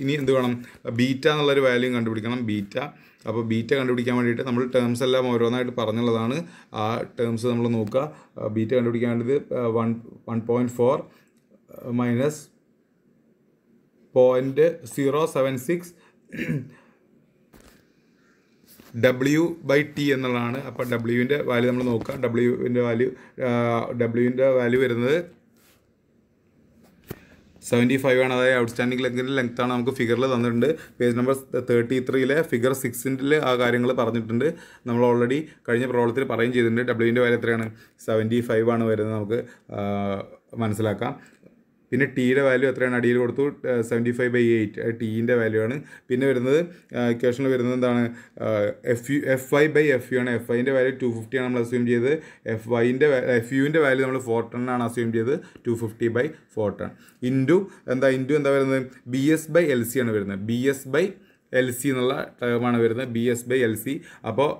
S1: ഇനി എന്ത് വേണം, ബീറ്റ എന്നുള്ളൊരു വാല്യൂ കണ്ടുപിടിക്കണം. അപ്പോൾ ബീറ്റ കണ്ടുപിടിക്കാൻ വേണ്ടിയിട്ട് നമ്മൾ ടേംസ് എല്ലാം ഓരോന്നായിട്ട് പറഞ്ഞുള്ളതാണ്. ആ ടേംസ് നമ്മൾ നോക്കുക. ബീറ്റ കണ്ടുപിടിക്കാൻ വേണ്ടത് 1.4 - 0.076 W/T എന്നുള്ളതാണ്. അപ്പോൾ ഡബ്ല്യുവിൻ്റെ വാല്യൂ നമ്മൾ നോക്കാം. ഡബ്ല്യുവിൻ്റെ വാല്യൂ വരുന്നത് 75 ആണ്. അതായത് ഔട്ട്സ്റ്റാൻഡിംഗ് ലെഗിൻ്റെ ലെങ്ത്താണ് നമുക്ക് ഫിഗറിൽ തന്നിട്ടുണ്ട്. പേജ് നമ്പർ 33 ഫിഗർ 6 ആ കാര്യങ്ങൾ പറഞ്ഞിട്ടുണ്ട്. നമ്മൾ ഓൾറെഡി കഴിഞ്ഞ പ്രോബ്ലത്തിൽ പറയുകയും ചെയ്തിട്ടുണ്ട്. ഡബ്ല്യുവിൻ്റെ വാല്യൂ എത്രയാണ്? 75 ആണ് വരുന്നത്. നമുക്ക് മനസ്സിലാക്കാം. പിന്നെ ടീയുടെ വാല്യൂ എത്രയാണ്? അടിയിൽ കൊടുത്തു 75/8 ടീൻ്റെ വാല്യൂ ആണ്. പിന്നെ വരുന്നത് ഇക്വേഷനിൽ വരുന്നത് എന്താണ്? FI/FU ആണ്. FIൻ്റെ വാല്യൂ 250 ആണ് നമ്മൾ അസ്യൂം ചെയ്തത്. FUവിൻ്റെ വാല്യൂ നമ്മൾ 410 ആണ് അസ്യൂം ചെയ്തത്. 250/410 ഇൻറ്റു എന്താ വരുന്നത്? BS/LC ആണ് വരുന്നത്. BS/LC എന്നുള്ള ടേമാണ് വരുന്നത്. BS/LC. അപ്പോൾ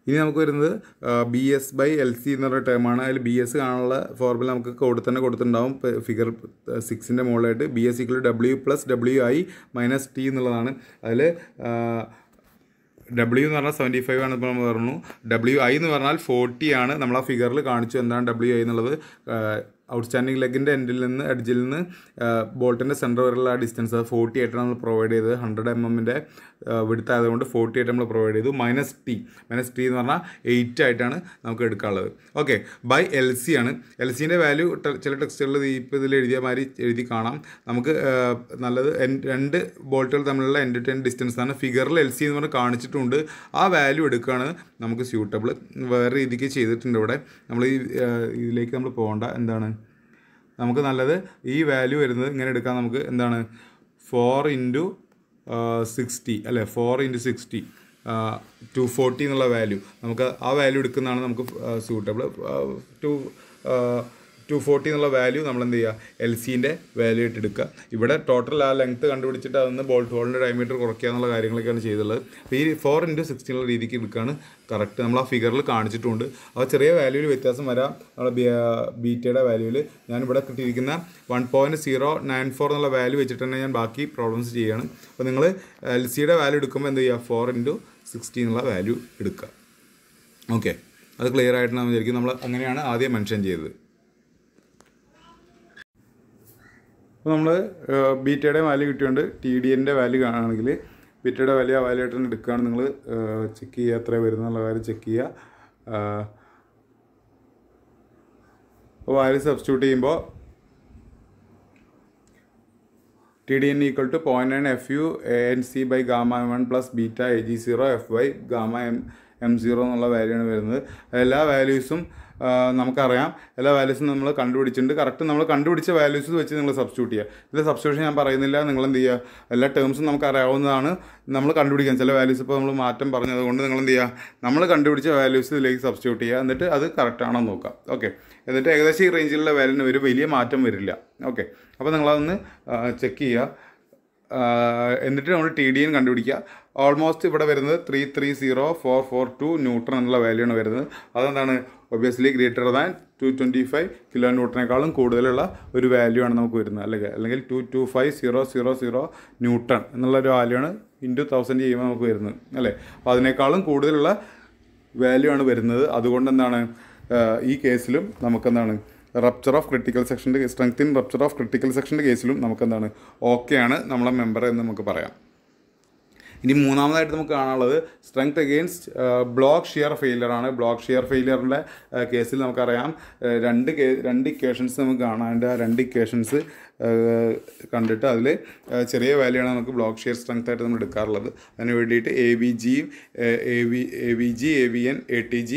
S1: ഇനി നമുക്ക് വരുന്നത് BS/LC എന്നുള്ള ടേമാണ്. അതിൽ BS കാണാനുള്ള ഫോർമുല നമുക്ക് തന്നെ കൊടുത്തിട്ടുണ്ടാവും. ഫിഗർ 6ൻ്റെ മുകളിലായിട്ട് BS = W+WI - T എന്നുള്ളതാണ്. അതിൽ W എന്ന് പറഞ്ഞാൽ 75 ആണ്. ഇപ്പോൾ നമ്മൾ പറഞ്ഞു. WI എന്ന് പറഞ്ഞാൽ 40 ആണ്. നമ്മൾ ആ ഫിഗറിൽ കാണിച്ചു എന്താണ് WI എന്നുള്ളത്. ഔട്ട്സ്റ്റാൻഡിംഗ് ലെഗിൻ്റെ എഡ്ജിൽ നിന്ന് ബോൾട്ടിൻ്റെ സെൻറ്റർ വരെയുള്ള ആ ഡിസ്റ്റൻസ് 40 ആയിട്ടാണ് നമ്മൾ പ്രൊവൈഡ് ചെയ്തത്. 100 mm വിടുത്ത് ആയതുകൊണ്ട് 40 ആയിട്ട് നമ്മൾ പ്രൊവൈഡ് ചെയ്തു. -T എന്ന് പറഞ്ഞാൽ 8 ആയിട്ടാണ് നമുക്ക് എടുക്കാനുള്ളത്. ഓക്കെ. LC ആണ്. LCൻ്റെ വാല്യൂ ചില ടെക്സ്റ്റുകളിൽ ഇപ്പോൾ ഇതിൽ എഴുതിയ മാതിരി എഴുതി കാണാം. നമുക്ക് നല്ലത് രണ്ട് ബോൾട്ടുകൾ തമ്മിലുള്ള എൻഡ് ടു എൻഡ് ഡിസ്റ്റൻസ് ആണ്. ഫിഗറിൽ LC എന്ന് പറഞ്ഞ് കാണിച്ചിട്ടുണ്ട്. ആ വാല്യൂ എടുക്കുകയാണ് നമുക്ക് സ്യൂട്ടബിൾ. വേറെ രീതിക്ക് ചെയ്തിട്ടുണ്ട് ഇവിടെ. നമ്മൾ ഇതിലേക്ക് നമ്മൾ പോകേണ്ട. എന്താണ് നമുക്ക് നല്ലത്? ഈ വാല്യൂ വരുന്നത് ഇങ്ങനെ എടുക്കാൻ നമുക്ക് എന്താണ്? 4×60 അല്ലേ? 4×60 240 എന്നുള്ള വാല്യൂ. നമുക്ക് ആ വാല്യൂ എടുക്കുന്നതാണ് നമുക്ക് സ്യൂട്ടബിൾ. 240 എന്നുള്ള വാല്യൂ നമ്മൾ എന്ത് ചെയ്യുക? LCൻ്റെ വാല്യൂ ആയിട്ട് എടുക്കുക. ഇവിടെ ടോട്ടൽ ആ ലെങ്ത്ത് കണ്ടുപിടിച്ചിട്ട് അതൊന്ന് ബോൾട്ട് ഹോളിൻ്റെ ഡയമീറ്റർ കുറയ്ക്കുക എന്നുള്ള കാര്യങ്ങളൊക്കെയാണ് ചെയ്തുള്ളത്. അപ്പോൾ ഈ 4×60 എന്നുള്ള രീതിക്ക് എടുക്കുകയാണ് കറക്റ്റ്. നമ്മൾ ആ ഫിഗറിൽ കാണിച്ചിട്ടുണ്ട്. അപ്പോൾ ചെറിയ വാല്യൂവിൽ വ്യത്യാസം വരാം. നമ്മൾ ബീറ്റയുടെ വാല്യൂവിൽ ഞാനിവിടെ കിട്ടിയിരിക്കുന്ന 1.094 എന്നുള്ള വാല്യൂ വെച്ചിട്ട് തന്നെ ഞാൻ ബാക്കി പ്രോബ്ലംസ് ചെയ്യുകയാണ്. അപ്പോൾ നിങ്ങൾ LCയുടെ വാല്യൂ എടുക്കുമ്പോൾ എന്ത് ചെയ്യുക? 4×60 എന്നുള്ള വാല്യൂ എടുക്കുക. ഓക്കെ. അത് ക്ലിയർ ആയിട്ട് നമ്മൾ വിചാരിക്കും. നമ്മൾ അങ്ങനെയാണ് ആദ്യം മെൻഷൻ ചെയ്തത്. അപ്പോൾ നമ്മൾ ബീറ്റയുടെ വാല്യൂ കിട്ടിയുണ്ട്. TDNൻ്റെ വാല്യൂ കാണുകയാണെങ്കിൽ ബീറ്റയുടെ വാല്യൂ ആ വാല്യൂ ആയിട്ട് തന്നെ എടുക്കുകയാണ്. നിങ്ങൾ ചെക്ക് ചെയ്യുക എത്ര വരുന്നുള്ള കാര്യം ചെക്ക് ചെയ്യുക. അപ്പോൾ വാല്യൂ സബ്സ്റ്റിറ്റ്യൂട്ട് ചെയ്യുമ്പോൾ TDN = 0.9 FU ANC/Γ1 + β AG0 FY/Γ M0 എന്നുള്ള വാല്യൂ ആണ് വരുന്നത്. എല്ലാ വാല്യൂസും നമുക്കറിയാം. എല്ലാ വാല്യൂസും നമ്മൾ കണ്ടുപിടിച്ചിട്ടുണ്ട്. കറക്റ്റ് നമ്മൾ കണ്ടുപിടിച്ച വാല്യൂസ് വെച്ച് നിങ്ങൾ സബ്സ്റ്റിറ്റ്യൂട്ട് ചെയ്യുക. ഇതിൽ സബ്സ്റ്റിറ്റ്യൂഷൻ ഞാൻ പറയുന്നില്ല. നിങ്ങൾ എന്ത് ചെയ്യുക? എല്ലാ ടേംസും നമുക്ക് അറിയാവുന്നതാണ്. നമ്മൾ കണ്ടുപിടിക്കാൻ ചില വാല്യൂസ് ഇപ്പോൾ നമ്മൾ മാറ്റം പറഞ്ഞതുകൊണ്ട് നിങ്ങൾ എന്ത് ചെയ്യുക? നമ്മൾ കണ്ടുപിടിച്ച വാല്യൂസ് ഇതിലേക്ക് സബ്സ്റ്റിറ്റ്യൂട്ട് ചെയ്യുക. എന്നിട്ട് അത് കറക്റ്റ് ആണോ നോക്കുക. ഓക്കെ. എന്നിട്ട് ഏകദേശം ഈ റേഞ്ചിലുള്ള വാല്യൂന് ഒരു വലിയ മാറ്റം വരില്ല. ഓക്കെ. അപ്പോൾ നിങ്ങളതൊന്ന് ചെക്ക് ചെയ്യുക. എന്നിട്ട് നമ്മൾ TDN കണ്ടുപിടിക്കുക. ഓൾമോസ്റ്റ് ഇവിടെ വരുന്നത് 330,442 ന്യൂട്ടൺ എന്നുള്ള വാല്യൂ ആണ് വരുന്നത്. അതെന്താണ്? ഒബ്വിയസ്ലി ഗ്രേറ്റർ ദാൻ 225 kN കൂടുതലുള്ള ഒരു വാല്യൂ ആണ് നമുക്ക് വരുന്നത്. അല്ലെങ്കിൽ 225,000 ന്യൂട്ടൺ എന്നുള്ള ഒരു വാല്യൂ ആണ് ×1000 ചെയ്യുമ്പോൾ നമുക്ക് വരുന്നത് അല്ലേ? അപ്പോൾ അതിനേക്കാളും കൂടുതലുള്ള വാല്യൂ ആണ് വരുന്നത്. അതുകൊണ്ട് എന്താണ് ഈ കേസിലും നമുക്കെന്താണ് റപ്ചർ ഓഫ് ക്രിട്ടിക്കൽ സെക്ഷൻ്റെ strength in rupture of critical സെക്ഷൻ്റെ കേസിലും നമുക്കെന്താണ് ഓക്കെയാണ് നമ്മളെ മെമ്പർ എന്ന് നമുക്ക് പറയാം. ഇനി മൂന്നാമതായിട്ട് നമുക്ക് കാണാനുള്ളത് strength against block shear failure ആണ്. ബ്ലോക്ക് ഷിയർ ഫെയിലിയറിൻ്റെ കേസിൽ നമുക്കറിയാം രണ്ട് ഇക്വേഷൻസ് നമുക്ക് കാണാണ്ട്. ആ രണ്ട് ഇക്വേഷൻസ് കണ്ടിട്ട് അതിൽ ചെറിയ വാല്യൂ ആണ് നമുക്ക് ബ്ലോക്ക് ഷിയർ സ്ട്രെങ്ത് ആയിട്ട് നമ്മൾ എടുക്കാറുള്ളത്. അതിന് വേണ്ടിയിട്ട് AVG, AVN, ATG,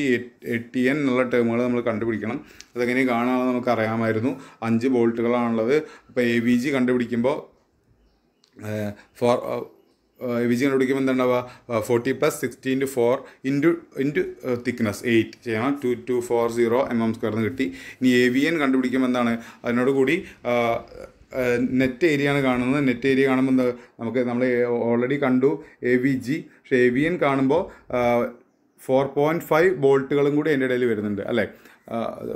S1: ATN എന്നുള്ള ടേമുകൾ നമ്മൾ കണ്ടുപിടിക്കണം. അതെങ്ങനെ കാണുകയാണെന്ന് നമുക്ക് അറിയാമായിരുന്നു. 5 ബോൾട്ടുകളാണുള്ളത്. അപ്പോൾ AVG കണ്ടുപിടിക്കുമ്പോൾ AVG കണ്ടുപിടിക്കുമ്പോൾ എന്താണ്ടാവുക? 40 + 60 × 4 ഇൻറ്റു തിക്നെസ് 8 ചെയ്യണം. 2240 mm² എന്ന് കിട്ടി. ഇനി AVN കണ്ടുപിടിക്കുമ്പോൾ എന്താണ്? അതിനോട് കൂടി നെറ്റ് ഏരിയ ആണ് കാണുന്നത്. നെറ്റ് ഏരിയ കാണുമ്പോൾ എന്താ നമ്മൾ ഓൾറെഡി കണ്ടു AVG. പക്ഷേ AVN കാണുമ്പോൾ 4.5 ബോൾട്ടുകളും കൂടി എൻ്റെ ഇടയിൽ വരുന്നുണ്ട് അല്ലേ?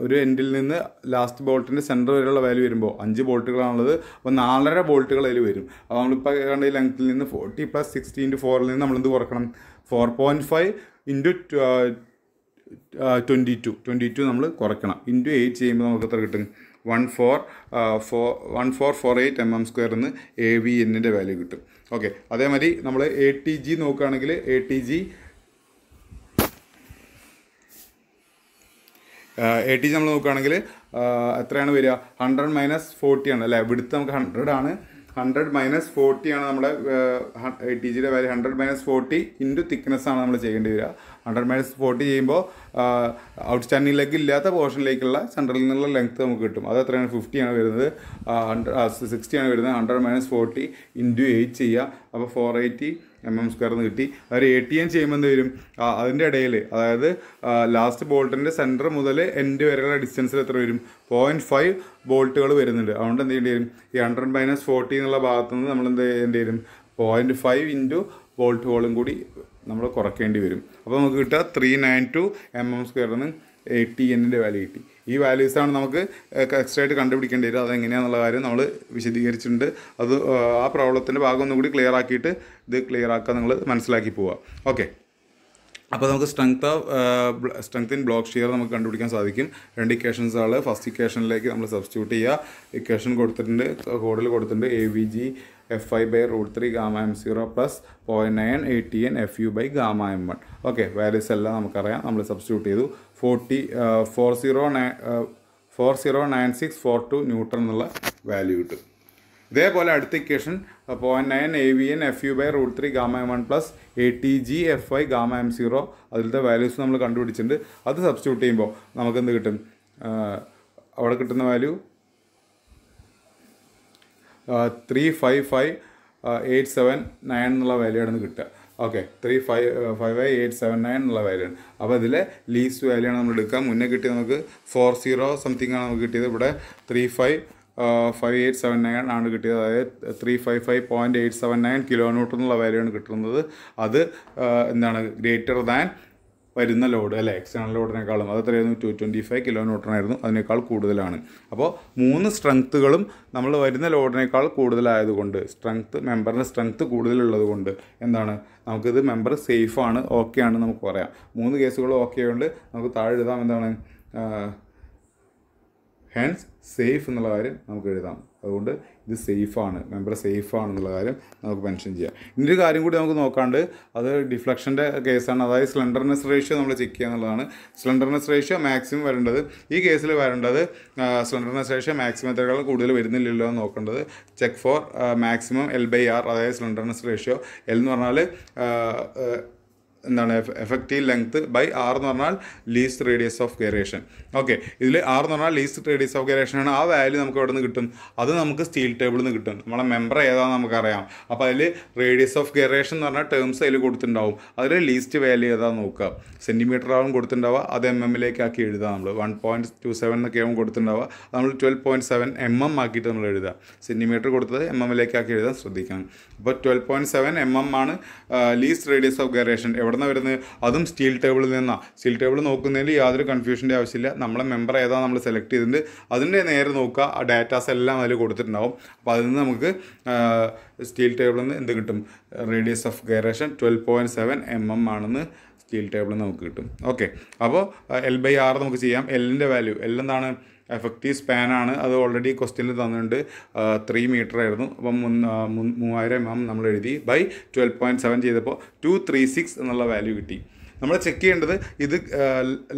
S1: ഒരു എൻഡിൽ നിന്ന് ലാസ്റ്റ് ബോൾട്ടിൻ്റെ സെൻറ്റർ വരെയുള്ള വാല്യൂ വരുമ്പോൾ 5 ബോൾട്ടുകളാണുള്ളത്. അപ്പോൾ 4.5 ബോൾട്ടുകൾ അതിൽ വരും. അപ്പോൾ നമ്മളിപ്പോൾ കണ്ട ഈ ലെങ്ത്തിൽ നിന്ന് 40 + 60 × 4 നിന്ന് നമ്മളെന്ത് കുറക്കണം? 4.5 × 22 നമ്മൾ കുറയ്ക്കണം. ഇൻറ്റു 8 ചെയ്യുമ്പോൾ നമുക്ക് എത്ര കിട്ടും? 1448 mm² എന്ന് AVNൻ്റെ വാല്യൂ കിട്ടും. ഓക്കെ, അതേമാതിരി നമ്മൾ ATG നോക്കുകയാണെങ്കിൽ ATG നമ്മൾ നോക്കുകയാണെങ്കിൽ എത്രയാണ് വരിക? 100 - 40 ആണ് അല്ലേ? ഇവിടുത്തെ നമുക്ക് 100 ആണ്. 100 - 40 ആണ് നമ്മുടെ ATGയുടെ വാല്യൂ. 100 - 40 ഇൻറ്റു തിക്നെസ് ആണ് നമ്മൾ ചെയ്യേണ്ടി വരിക. 100 - 40 ചെയ്യുമ്പോൾ ഔട്ട്സ്റ്റാൻഡിംഗ് ലെഗ് ഇല്ലാത്ത പോർഷനിലേക്കുള്ള സെൻട്രലിൽ നിന്നുള്ള ലെങ്ത്ത് നമുക്ക് കിട്ടും. അത് എത്രയാണ്? 50 ആണ് വരുന്നത്. 60 ആണ് വരുന്നത്. 100 - 40 ഇൻറ്റു 8 ചെയ്യുക. അപ്പോൾ 480 mm² എന്ന് കിട്ടി. അതായത് ATN ചെയ്യുമ്പോൾ എന്ത് വരും? അതിൻ്റെ ഇടയിൽ, അതായത് ലാസ്റ്റ് ബോൾട്ടിൻ്റെ സെൻറ്റർ മുതൽ എൻഡ് വരെയുള്ള ഡിസ്റ്റൻസിൽ എത്ര വരും? 0.5 ബോൾട്ടുകൾ വരുന്നുണ്ട്. അതുകൊണ്ട് എന്ത് ചെയ്യേണ്ടി വരും? ഈ 100 - 40 എന്നുള്ള ഭാഗത്തു നിന്ന് നമ്മൾ എന്ത് ചെയ്യേണ്ടി വരും? 0.5 ഇൻറ്റു ബോൾട്ട് ഹോളും കൂടി നമ്മൾ കുറയ്ക്കേണ്ടി വരും. അപ്പോൾ നമുക്ക് കിട്ടുക 392 mm² എന്ന് ATNൻ്റെ വാല്യൂ കിട്ടി. ഈ വാല്യൂസാണ് നമുക്ക് എക്സ്ട്രാ ആയിട്ട് കണ്ടുപിടിക്കേണ്ടി വരും. അതെങ്ങനെയാണെന്നുള്ള കാര്യം നമ്മൾ വിശദീകരിച്ചിട്ടുണ്ട്. അത് ആ പ്രോബ്ലത്തിൻ്റെ ഭാഗം ഒന്നും കൂടി ക്ലിയർ ആക്കിയിട്ട് ഇത് ക്ലിയർ ആക്കാൻ നിങ്ങൾ മനസ്സിലാക്കി പോവുക. ഓക്കെ, അപ്പോൾ നമുക്ക് സ്ട്രെങ്ത് ഇൻ ബ്ലോക്ക് ഷിയർ നമുക്ക് കണ്ടുപിടിക്കാൻ സാധിക്കും. 2 ഇക്വേഷൻസാണ്. ഫസ്റ്റ് ഇക്വേഷനിലേക്ക് നമ്മൾ സബ്സ്റ്റിറ്റ്യൂട്ട് ചെയ്യുക. ഇക്വേഷൻ കൊടുത്തിട്ടുണ്ട്, കോഡിൽ കൊടുത്തിട്ടുണ്ട് AVG FI/√3 gamma m0 plus 0.9 ATN FU by gamma m1. Okay, values എല്ലാം നമുക്കറിയാം. നമ്മൾ സബ്സ്റ്റിറ്റ്യൂട്ട് ചെയ്തു. 409642 ന്യൂട്ടൺ എന്നുള്ള വാല്യൂ കിട്ടും. ഇതേപോലെ അടുത്ത equation 0.9 AVN FU/√3 gamma m1 plus ATG FI gamma m0, അതിലത്തെ വാല്യൂസ് നമ്മൾ കണ്ടുപിടിച്ചിട്ടുണ്ട്. അത് സബ്സ്റ്റിറ്റ്യൂട്ട് ചെയ്യുമ്പോൾ നമുക്ക് എന്ത് കിട്ടും? അവിടെ കിട്ടുന്ന വാല്യൂ 355,879 എന്നുള്ള വാല്യൂ ആണ് കിട്ടുക. ഓക്കെ, 355,879 എന്നുള്ള വാല്യൂ ആണ്. അപ്പോൾ ഇതിലെ ലീസ്റ്റ് വാല്യൂ ആണ് നമ്മൾ എടുക്കുക. മുന്നേ കിട്ടിയത് നമുക്ക് 40 സംതിങ് ആണ് നമുക്ക് കിട്ടിയത്. ഇവിടെ 355,879 ആണ് കിട്ടിയത്. അതായത് 355.879 kN എന്നുള്ള വാല്യൂ ആണ് കിട്ടുന്നത്. അത് എന്താണ്? ഗ്രേറ്റർ ദാൻ വരുന്ന ലോഡ് അല്ലേ, എക്സ്റ്റേണൽ ലോഡിനേക്കാളും. അത് എത്രയായിരുന്നു? 225 kN ആയിരുന്നു. അതിനേക്കാൾ കൂടുതലാണ്. അപ്പോൾ 3 സ്ട്രെങ്ത്തുകളും നമ്മൾ വരുന്ന ലോഡിനേക്കാൾ കൂടുതലായതുകൊണ്ട്, മെമ്പറിൻ്റെ സ്ട്രെങ്ത്ത് കൂടുതലുള്ളത് കൊണ്ട് എന്താണ്? നമുക്കിത് മെമ്പർ സേഫാണ്, ഓക്കെ ആണ് നമുക്ക് പറയാം. 3 കേസുകളും ഓക്കെ ആയതുകൊണ്ട് നമുക്ക് താഴെ എഴുതാം. എന്താണ്? ഹെൻസ് സേഫ് എന്നുള്ള കാര്യം നമുക്ക് എഴുതാം. അതുകൊണ്ട് ഇത് സേഫാണ്, മെമ്പർ സേഫാണെന്നുള്ള കാര്യം നമുക്ക് മെൻഷൻ ചെയ്യാം. ഇന്നൊരു കാര്യം കൂടി നമുക്ക് നോക്കാണ്ട്, അത് ഡിഫ്ലക്ഷൻ്റെ കേസാണ്. അതായത് സ്ലെൻഡർനെസ് റേഷ്യോ നമ്മൾ ചെക്ക് ചെയ്യുക എന്നുള്ളതാണ്. സ്ലെൻഡർനെസ് റേഷ്യോ മാക്സിമം വരേണ്ടത്, ഈ കേസിൽ വരേണ്ടത് സ്ലെൻഡർനെസ് റേഷ്യോ മാക്സിമത്തേക്കാൾ കൂടുതൽ വരുന്നില്ലല്ലോ എന്ന് നോക്കേണ്ടത്. ചെക്ക് ഫോർ മാക്സിമം L/R, അതായത് സ്ലെൻഡർനെസ് റേഷ്യോ. L എന്ന് പറഞ്ഞാൽ എന്താണ്? എഫക്റ്റീവ് ലെങ്ത്ത് ബൈ R എന്ന് പറഞ്ഞാൽ least radius of gyration. Okay, ഇതിൽ R എന്ന് പറഞ്ഞാൽ ലീസ്റ്റ് റേഡിയസ് ഓഫ് ഗൈറേഷൻ ആണ്. ആ വാല്യൂ നമുക്ക് എവിടെ നിന്ന് കിട്ടും? അത് നമുക്ക് സ്റ്റീൽ ടേബിളിൽ നിന്ന് കിട്ടും. നമ്മളെ മെമ്പർ ഏതാണെന്ന് നമുക്കറിയാം. അപ്പോൾ അതിൽ റേഡിയസ് ഓഫ് ഗൈറേഷൻ എന്ന് പറഞ്ഞാൽ ടേംസ് അതിൽ കൊടുത്തിട്ടുണ്ടാവും. അതിൽ ലീസ്റ്റ് വാല്യൂ ഏതാണെന്ന് നോക്കുക. സെൻറ്റിമീറ്റർ ആവും കൊടുത്തിട്ടുണ്ടാവുക, അത് mm ആക്കി എഴുതുക. നമ്മൾ 1.27 എന്നൊക്കെ ആവും കൊടുത്തിട്ടുണ്ടാവുക. നമ്മൾ 12.7 mm ആക്കിയിട്ട് നമ്മൾ എഴുതുക. സെൻറ്റിമീറ്റർ കൊടുത്തത് mm ആക്കി എഴുതാൻ ശ്രദ്ധിക്കണം. അപ്പോൾ 12.7 mm ആണ് ലീസ്റ്റ് റേഡിയസ് ഓഫ് ഗൈറേഷൻ. എവിടെ നിന്നാണ് വരുന്നത്? അതും സ്റ്റീൽ ടേബിളിൽ നിന്നാണ്. സ്റ്റീൽ ടേബിൾ നോക്കുന്നതിൽ യാതൊരു കൺഫ്യൂഷൻ്റെ ആവശ്യമില്ല. നമ്മളെ മെമ്പർ ഏതാണ് നമ്മൾ സെലക്ട് ചെയ്തിട്ടുണ്ട് അതിൻ്റെ നേരെ നോക്കുക. ആ ഡാറ്റാസ് എല്ലാം അതിൽ കൊടുത്തിട്ടുണ്ടാവും. അപ്പോൾ അതിൽ നിന്ന് നമുക്ക് സ്റ്റീൽ ടേബിളിൽ നിന്ന് എന്ത് കിട്ടും? റേഡിയസ് ഓഫ് ഗൈറേഷൻ 12.7 mm ആണെന്ന് സ്റ്റീൽ ടേബിളിൽ നിന്ന് നമുക്ക് കിട്ടും. ഓക്കെ, അപ്പോൾ L/R നമുക്ക് ചെയ്യാം. Lൻ്റെ വാല്യൂ, L എന്താണ്? എഫക്റ്റീവ് സ്പാനാണ്. അത് ഓൾറെഡി ക്വസ്റ്റ്യനിൽ തന്നിട്ടുണ്ട്. 3 മീറ്റർ ആയിരുന്നു. അപ്പം 3000 mm നമ്മൾ എഴുതി ബൈ 12.7 ചെയ്തപ്പോൾ 236 എന്നുള്ള വാല്യൂ കിട്ടി. നമ്മൾ ചെക്ക് ചെയ്യേണ്ടത് ഇത്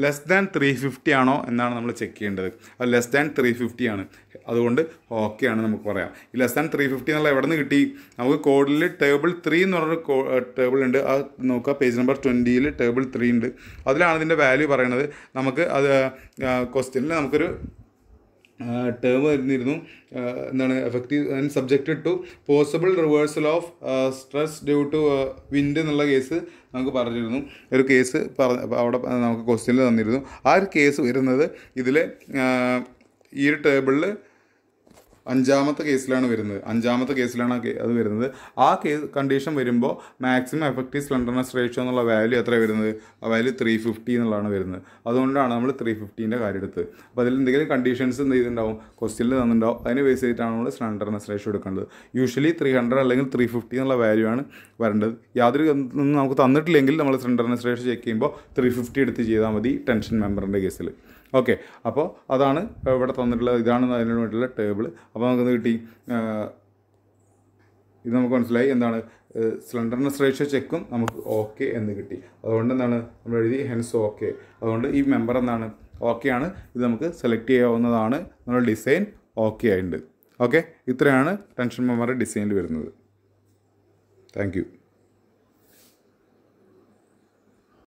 S1: ലെസ് ദാൻ 350 ആണോ എന്നാണ് നമ്മൾ ചെക്ക് ചെയ്യേണ്ടത്. അത് ലെസ് ദാൻ 350 ആണ്. അതുകൊണ്ട് ഓക്കെ ആണ് നമുക്ക് പറയാം. ഈ ലെസ് ദാൻ 350 എന്നുള്ള എവിടെ നിന്ന് കിട്ടി? നമുക്ക് കോഡിൽ ടേബിൾ 3 എന്ന് പറഞ്ഞൊരു ടേബിൾ ഉണ്ട്. അത് നോക്കുക, പേജ് നമ്പർ 20 ടേബിൾ 3 ഉണ്ട്. അതിലാണ് ഇതിൻ്റെ വാല്യൂ പറയുന്നത്. നമുക്ക് അത് ക്വസ്റ്റ്യനിൽ നമുക്കൊരു ടേം വരുന്നിരുന്നു. എന്താണ്? Effective and subjected to possible reversal of stress due to wind എന്നുള്ള കേസ് നമുക്ക് പറഞ്ഞിരുന്നു. ഒരു കേസ് അവിടെ നമുക്ക് ക്വസ്റ്റ്യനിൽ തന്നിരുന്നു. ആ ഒരു കേസ് വരുന്നത് ഇതിൽ ഈ ഒരു ടേബിളിൽ അഞ്ചാമത്തെ കേസിലാണ് അത് വരുന്നത്. ആ കണ്ടീഷൻ വരുമ്പോൾ മാക്സിമം എഫക്റ്റീവ് സ്ലെൻഡർനെസ് റേഷ്യോ എന്നുള്ള വാല്യൂ എത്ര വരുന്നത്? ആ വാല്യൂ 350 എന്നുള്ളതാണ് വരുന്നത്. അതുകൊണ്ടാണ് നമ്മൾ 350ൻ്റെ കാര്യം എടുത്തത്. അപ്പോൾ അതിൽ എന്തെങ്കിലും കണ്ടീഷൻസ് എന്ത് ചെയ്തിട്ടുണ്ടാവും, ക്വസ്റ്റ്യനിൽ തന്നിട്ടുണ്ടാവും. അതിന് ബേസ് ചെയ്തിട്ടാണ് നമ്മൾ സ്ലെൻഡർനെസ് റേഷ്യോ എടുക്കേണ്ടത്. യൂഷ്വലി 300 അല്ലെങ്കിൽ 350 എന്നുള്ള വാല്യൂ ആണ് വരേണ്ടത്. യാതൊരു ഒന്നും നമുക്ക് തന്നിട്ടില്ലെങ്കിൽ നമ്മൾ സ്ലെൻഡർനെസ് റേഷ്യോ ചെക്ക് ചെയ്യുമ്പോൾ 350 എടുത്ത് ചെയ്താൽ മതി ടെൻഷൻ മെമ്പറിൻ്റെ കേസിൽ. ഓക്കെ, അപ്പോൾ അതാണ് ഇവിടെ തന്നിട്ടുള്ളത്. ഇതാണ് അതിന് വേണ്ടിയിട്ടുള്ള ടേബിൾ. അപ്പോൾ നമുക്കെന്ത് കിട്ടി? ഇത് നമുക്ക് മനസ്സിലായി എന്താണ് സ്ലെൻഡർനെസ് റേഷ്യോ ചെക്കും നമുക്ക് ഓക്കെ എന്ന് കിട്ടി. അതുകൊണ്ട് എന്താണ് നമ്മൾ എഴുതി ഹെൻസ് ഓക്കെ. അതുകൊണ്ട് ഈ മെമ്പർ എന്താണ് ഓക്കെ ആണ്. ഇത് നമുക്ക് സെലക്ട് ചെയ്യാവുന്നതാണ്. നമ്മുടെ ഡിസൈൻ ഓക്കെ ആയിട്ടുണ്ട്. ഓക്കെ, ഇത്രയാണ് ടെൻഷൻ മെമ്പർ ഡിസൈനിൽ വരുന്നത്. Thank you.